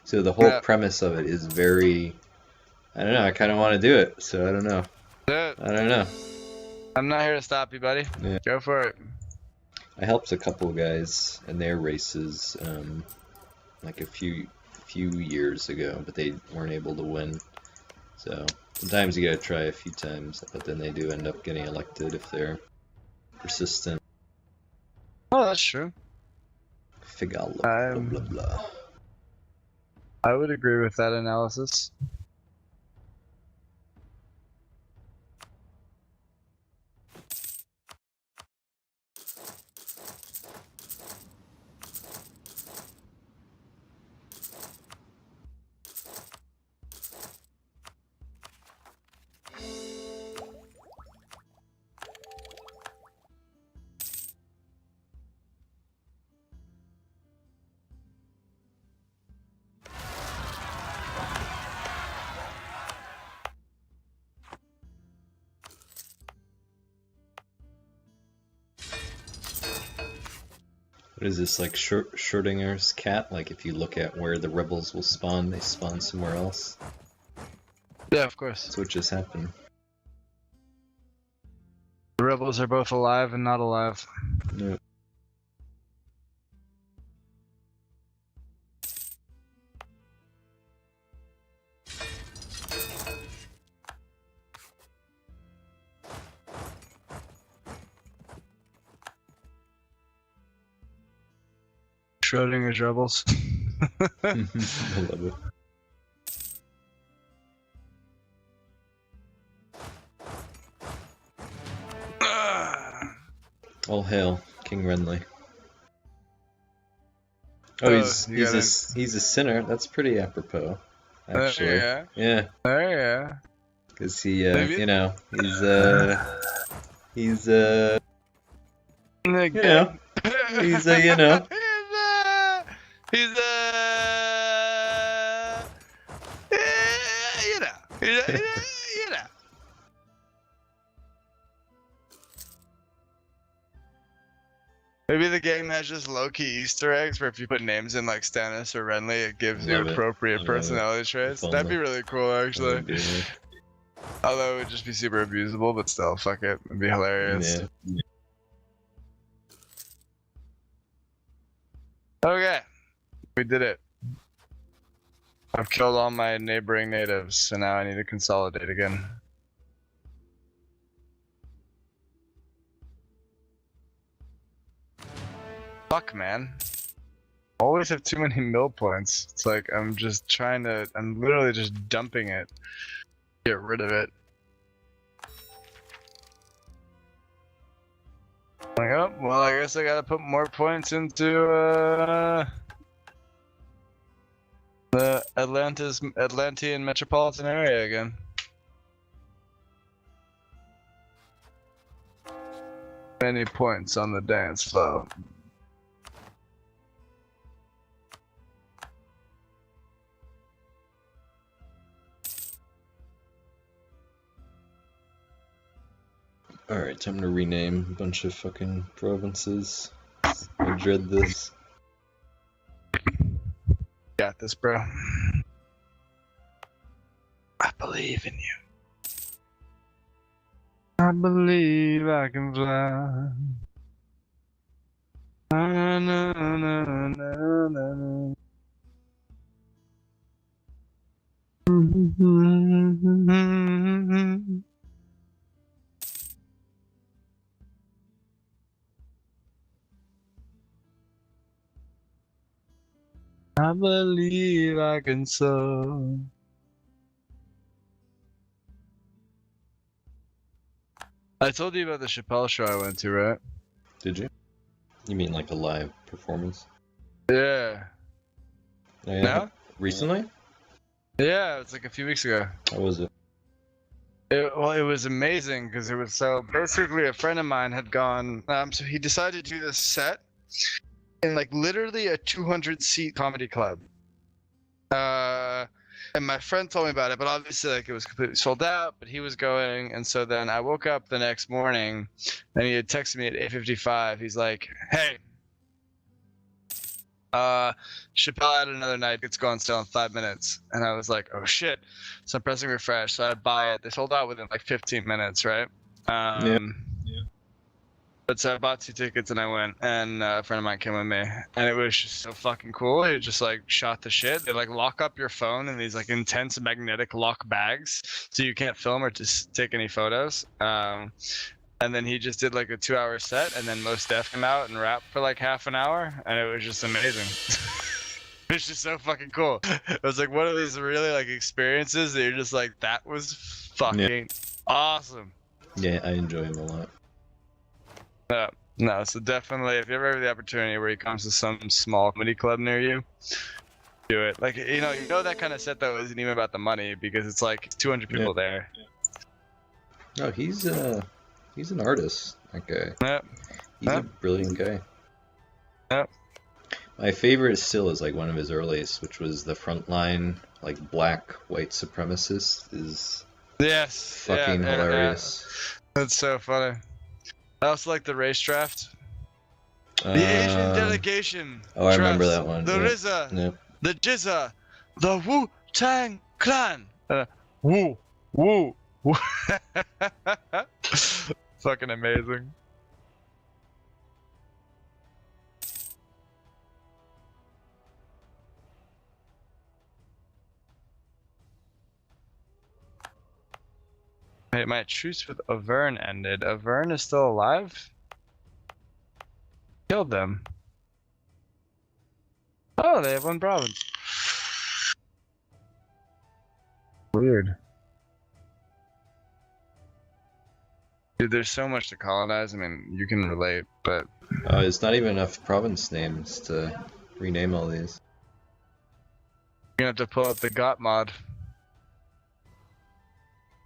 So the whole Yeah. premise of it is very, I don't know, I kind of want to do it, so I don't know. Yeah. I don't know. I'm not here to stop you, buddy. Yeah. Go for it. I helped a couple of guys in their races, like a few years ago, but they weren't able to win. So sometimes you gotta try a few times, but then they do end up getting elected if they're persistent. Oh, that's true. Figala, blah blah blah. I would agree with that analysis. What is this, like Schrodinger's cat? Like if you look at where the rebels will spawn, they spawn somewhere else? Yeah, of course. That's what just happened. The rebels are both alive and not alive. No. Schrodinger's rebels. I love it. All hail King Renly. Oh, he's a sinner. That's pretty apropos, actually. Yeah. Yeah. Oh yeah. Because he, Maybe. you know, he's you know, he's a, you know. He's you know. Maybe the game has just low-key Easter eggs where if you put names in like Stannis or Renly, it gives you Love it. appropriate I love personality it. traits. Fun. That'd be really cool, actually. Would be, yeah. Although it would just be super abusable, but still, fuck it. It'd be hilarious. Yeah. Okay. We did it. I've killed all my neighboring natives, so now I need to consolidate again. Fuck, man. Always have too many mill points. It's like I'm literally just dumping it. Get rid of it. Like, oh, well, I guess I gotta put more points into, the Atlantean metropolitan area again. Many points on the dance floor. Alright, time to rename a bunch of fucking provinces. I dread this. Got this, bro. I believe in you. I believe I can fly. Na, na, na, na, na, na. I believe I can soar. I told you about the Chappelle show I went to, right? Did you? You mean like a live performance? Yeah. Oh, yeah. No? Recently? Yeah, it's like a few weeks ago. How was it? Well, it was amazing because it was so basically a friend of mine had gone. So he decided to do this set in like literally a 200-seat comedy club. And my friend told me about it, but obviously like it was completely sold out. But he was going, and so then I woke up the next morning, and he had texted me at 8:55. He's like, "Hey, Chappelle had another night. It's going still in 5 minutes." And I was like, "Oh shit!" So I'm pressing refresh. So I buy it. They sold out within like 15 minutes, right? Yeah. But so I bought 2 tickets and I went, and a friend of mine came with me, and it was just so fucking cool. He just like shot the shit. They like lock up your phone in these like intense magnetic lock bags, so you can't film or just take any photos. And then he just did like a 2-hour set, and then Mos Def came out and rapped for like half an hour, and it was just amazing. It's just so fucking cool. It was like one of these really like experiences that you're just like, that was fucking awesome. Yeah, I enjoy him a lot. No, so definitely, if you ever have the opportunity where he comes to some small comedy club near you, do it. Like, you know that kind of set though isn't even about the money because it's like 200 people there. No, he's an artist. That guy. Yep. He's a brilliant guy. Yep. My favorite still is like one of his earliest, which was the Frontline, like black white supremacist, is Yes. fucking hilarious. That's so funny. I also like the race draft. The Asian delegation. Oh, I remember that one. The RZA. The Jizza. The Wu-Tang Clan. Woo. Fucking amazing. Hey, my truce with Auvergne ended. Auvergne is still alive? Killed them. Oh, they have one province. Weird. Dude, there's so much to colonize. I mean, you can relate, but... It's not even enough province names to rename all these. You're gonna have to pull up the GOT mod.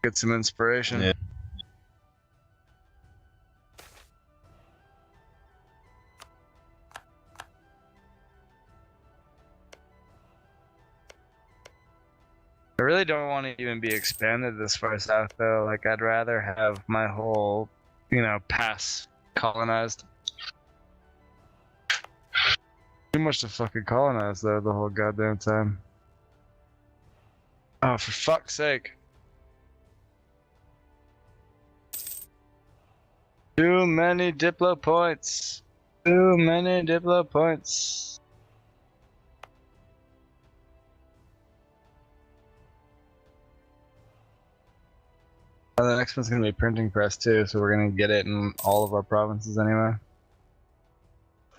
Get some inspiration. Yeah. I really don't want to even be expanded this far south though. Like I'd rather have my whole, pass colonized. Too much to fucking colonize though the whole goddamn time. Oh, for fuck's sake. Too many Diplo points. Too many Diplo points. The next one's gonna be printing press too, so we're gonna get it in all of our provinces anyway.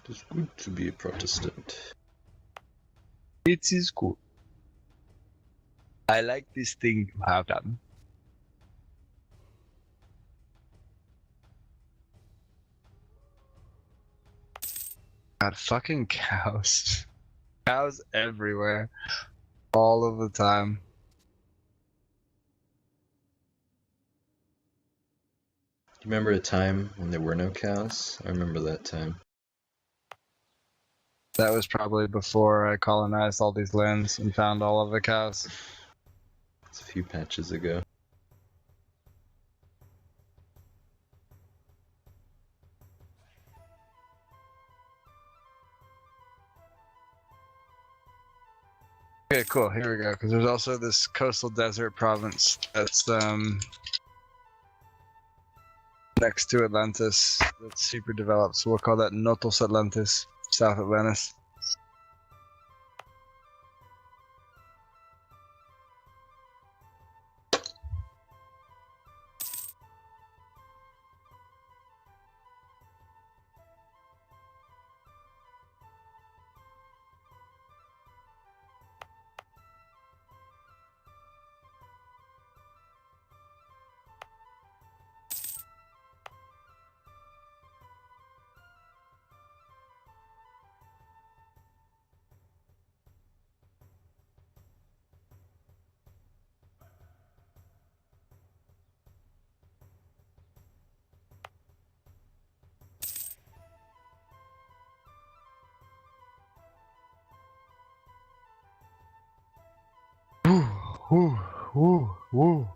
It is good to be a Protestant. It is good. I like this thing you have done. God, fucking cows. Cows everywhere. All of the time. You remember a time when there were no cows? I remember that time. That was probably before I colonized all these lands and found all of the cows. It's a few patches ago. Okay, cool. Here we go. Because there's also this coastal desert province that's next to Atlantis that's super developed. So we'll call that Notos Atlantis, South Atlantis. Woo, woo, woo.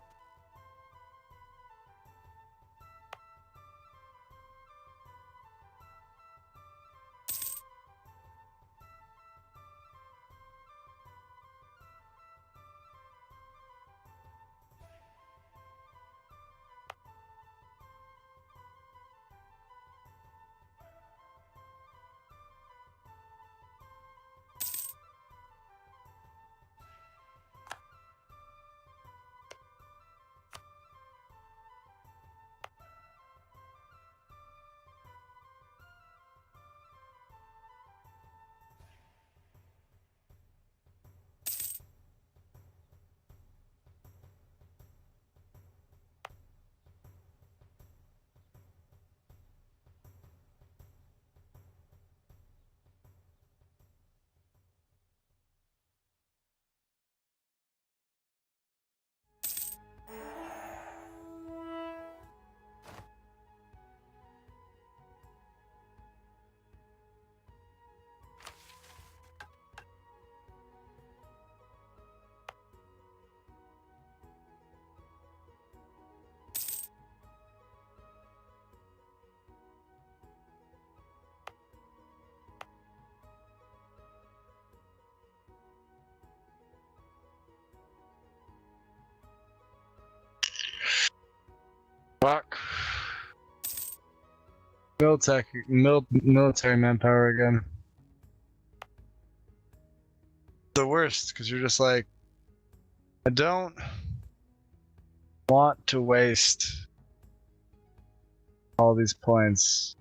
Fuck. Military manpower again. The worst, because you're just like, I don't want to waste all these points.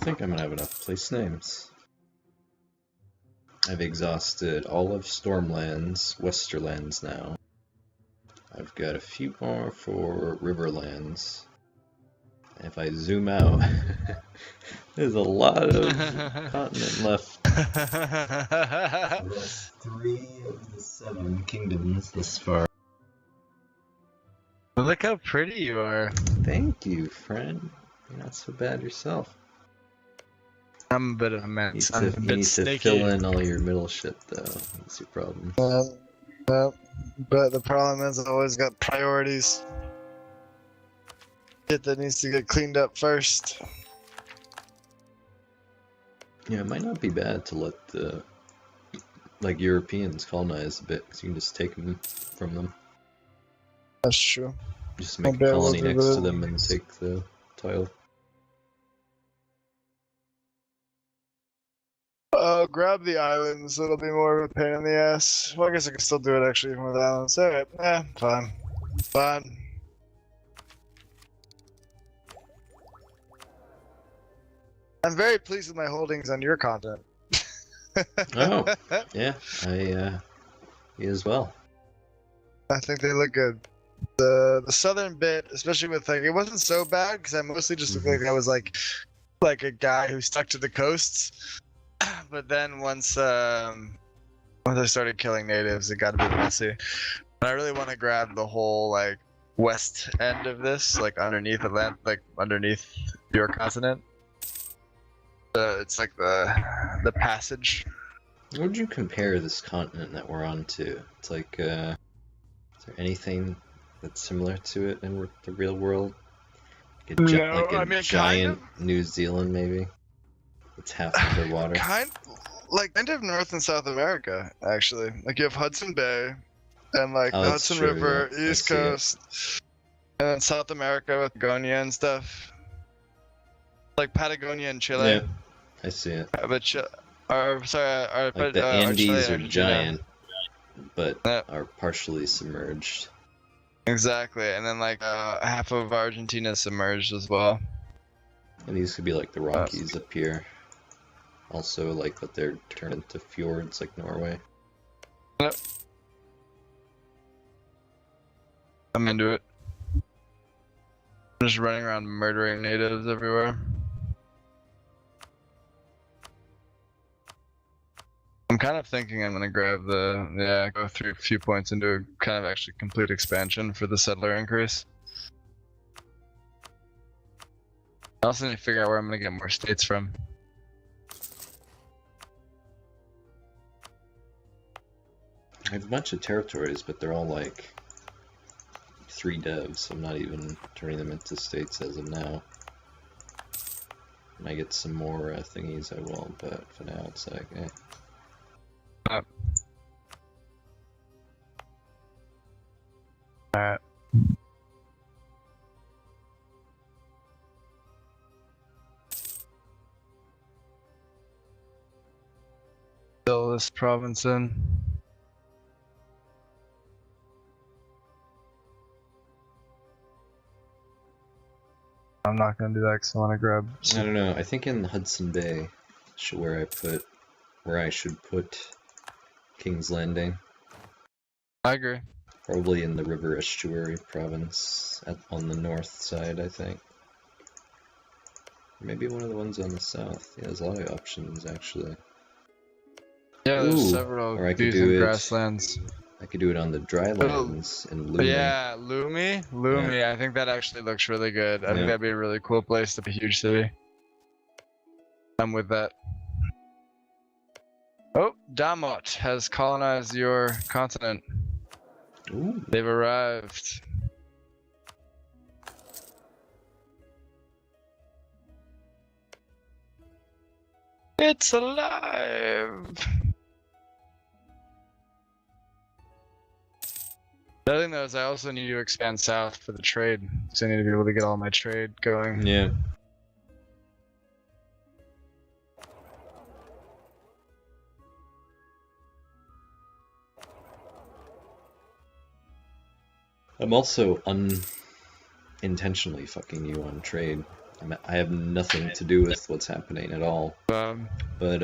think I'm gonna have enough place names. I've exhausted all of Stormlands, Westerlands now. I've got a few more for Riverlands. If I zoom out, there's a lot of continent left. That's 3 of the 7 kingdoms thus far. Look how pretty you are. Thank you, friend. You're not so bad yourself. I'm a bit of a mess. I'm a You bit need to sneaky. fill in all your middle shit, though. That's your problem. But the problem is I've always got priorities. Shit that needs to get cleaned up first. Yeah, it might not be bad to let the Europeans colonize a bit, because you can just take them from them. That's true. Just make a colony next to them and take the tile. Grab the islands, it'll be more of a pain in the ass. Well, I guess I can still do it actually even with islands. Alright, fine. Fine. I'm very pleased with my holdings on your content. Oh, yeah, me as well. I think they look good. The southern bit, especially with like, it wasn't so bad because I mostly just looked like I was like a guy who stuck to the coasts. But then once I started killing natives, it got a bit messy. And I really want to grab the whole like west end of this, like underneath underneath your continent. It's like the passage. What would you compare this continent that we're on to? It's like, is there anything that's similar to it in the real world? Like a giant New Zealand, maybe? It's half underwater. Kind of North and South America, actually. Like you have Hudson Bay, and like the Hudson River, yeah. East Coast, and then South America with Patagonia and stuff. Like Patagonia and Chile. Yeah, I see it. The Andes are giant, but are partially submerged. Exactly, and then like half of Argentina is submerged as well. And these could be like the Rockies up here. Also, like, but they're turned into fjords like Norway. Yep. I'm into it. I'm just running around murdering natives everywhere. I'm kind of thinking I'm gonna grab go through a few points into a kind of actually complete expansion for the settler increase. I also need to figure out where I'm gonna get more states from. I have a bunch of territories, but they're all like 3 devs, so I'm not even turning them into states as of now. When I get some more thingies, I will, but for now it's like, eh. Alright. Fill this province in. I'm not gonna do that because I want to grab. I don't know. I think in Hudson Bay, where I should put King's Landing. I agree. Probably in the River Estuary province on the north side, I think. Maybe one of the ones on the south. Yeah, there's a lot of options actually. Yeah, there's several decent grasslands. I could do it on the drylands in Lumi. Yeah, Lumi. Yeah. I think that actually looks really good. I think that'd be a really cool place to be a huge city. I'm with that. Oh, Damot has colonized your continent. Ooh. They've arrived. It's alive! The other thing though is I also need to expand south for the trade. So I need to be able to get all my trade going. Yeah. I'm also unintentionally fucking you on trade. I have nothing to do with what's happening at all. But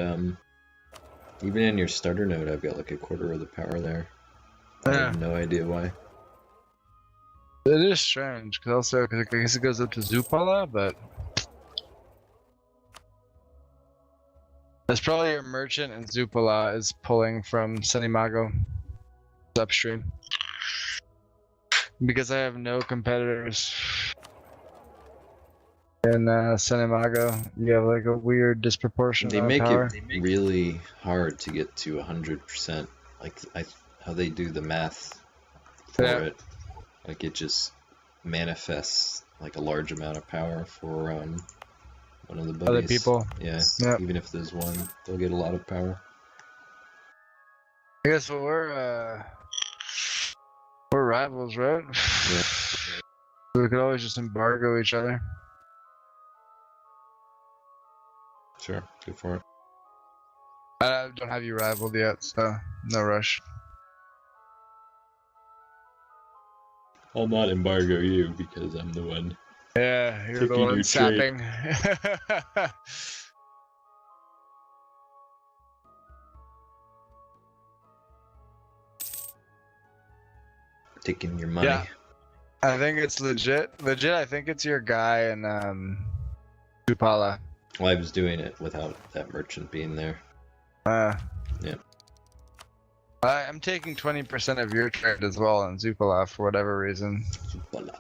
even in your starter node, I've got like a quarter of the power there. I Yeah. have no idea why. It is strange, because I guess it goes up to Zupala, but it's probably your merchant, and Zupala is pulling from Senimago upstream. Because I have no competitors in Senimago, you have like a weird disproportion They of make power. it really hard to get to 100%. Like how they do the math for Yeah. it. Like it just manifests like a large amount of power for one of the buddies. Other people. Yeah. Yep. Even if there's one, they'll get a lot of power. I guess we're rivals, right? Yeah. We could always just embargo each other. Sure, go for it. I don't have you rivaled yet, so no rush. I'll not embargo you because I'm the one. Yeah, you're the Taking your one sapping. Taking your money. Yeah. I think it's legit. I think it's your guy and Supala. Well, I was doing it without that merchant being there. Yeah. I'm taking 20% of your trade as well in Zupala for whatever reason. Voila.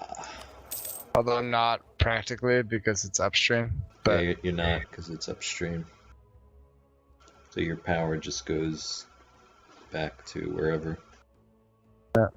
Although not practically because it's upstream. But Yeah, you're not because it's upstream. So your power just goes back to wherever. yeah.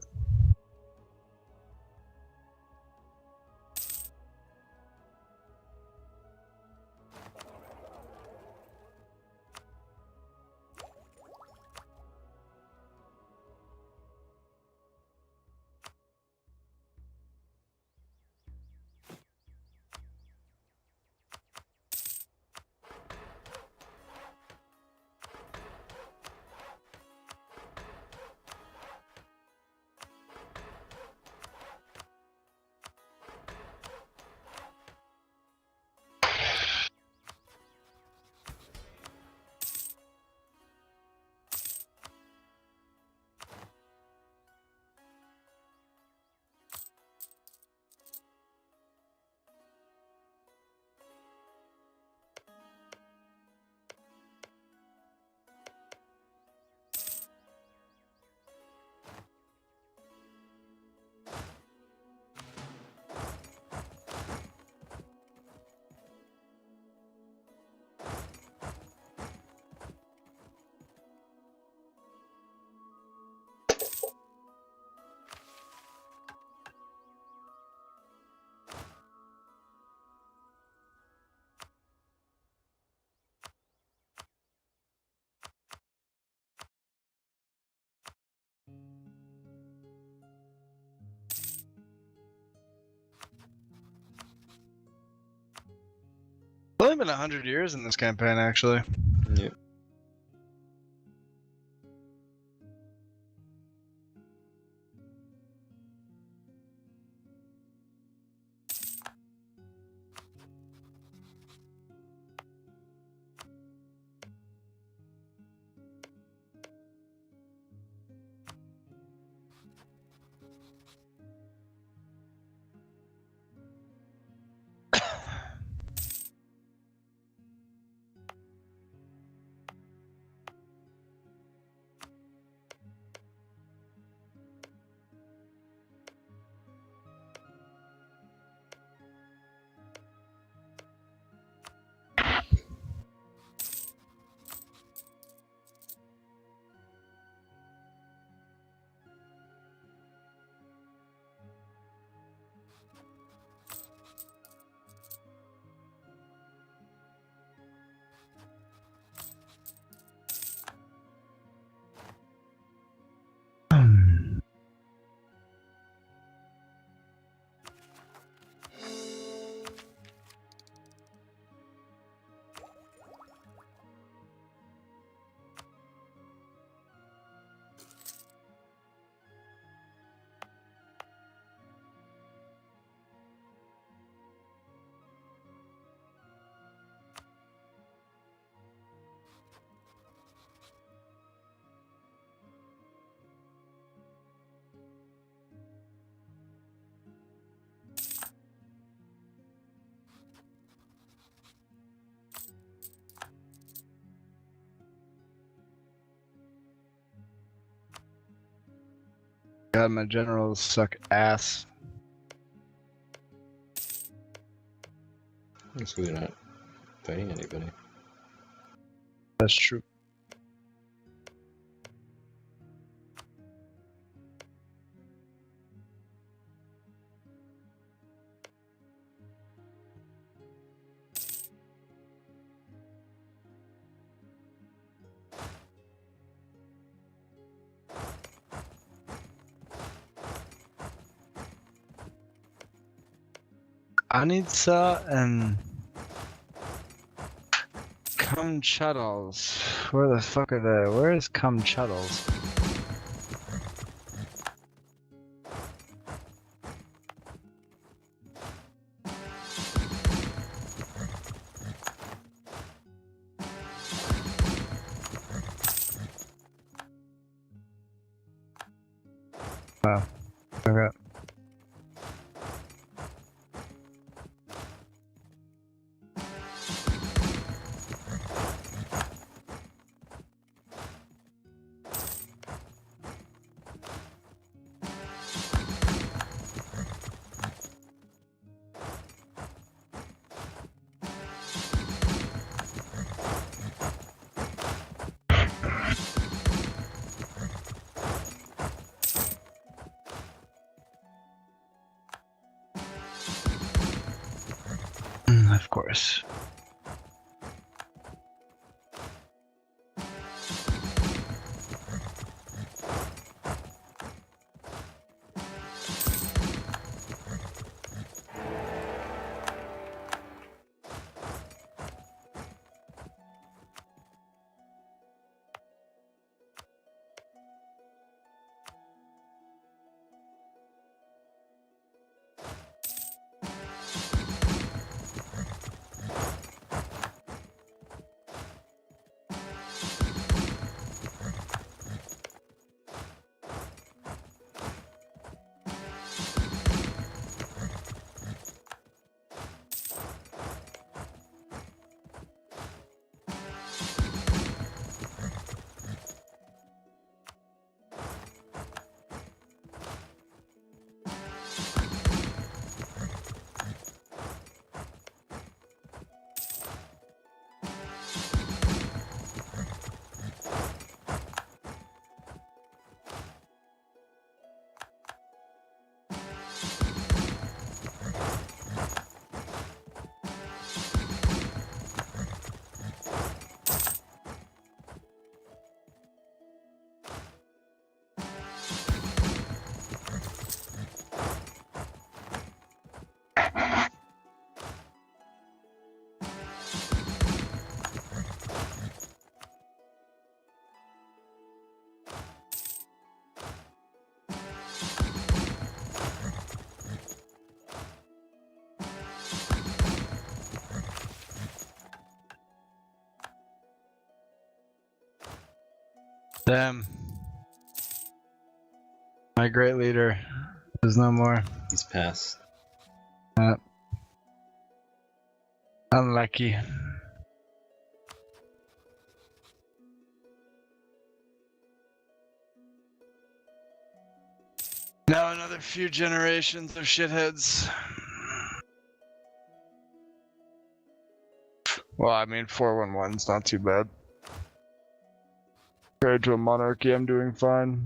It's only been 100 years in this campaign, actually. Yep. God, my generals suck ass. So we're not fighting anybody. That's true. Anitsa and Kamchattles. Where the fuck are they? Where is Kamchattles? Oh, okay. Of course. Damn. My great leader is no more. He's passed. Unlucky. Now another few generations of shitheads. Well, I mean, 411's not too bad. Compared to a monarchy, I'm doing fine.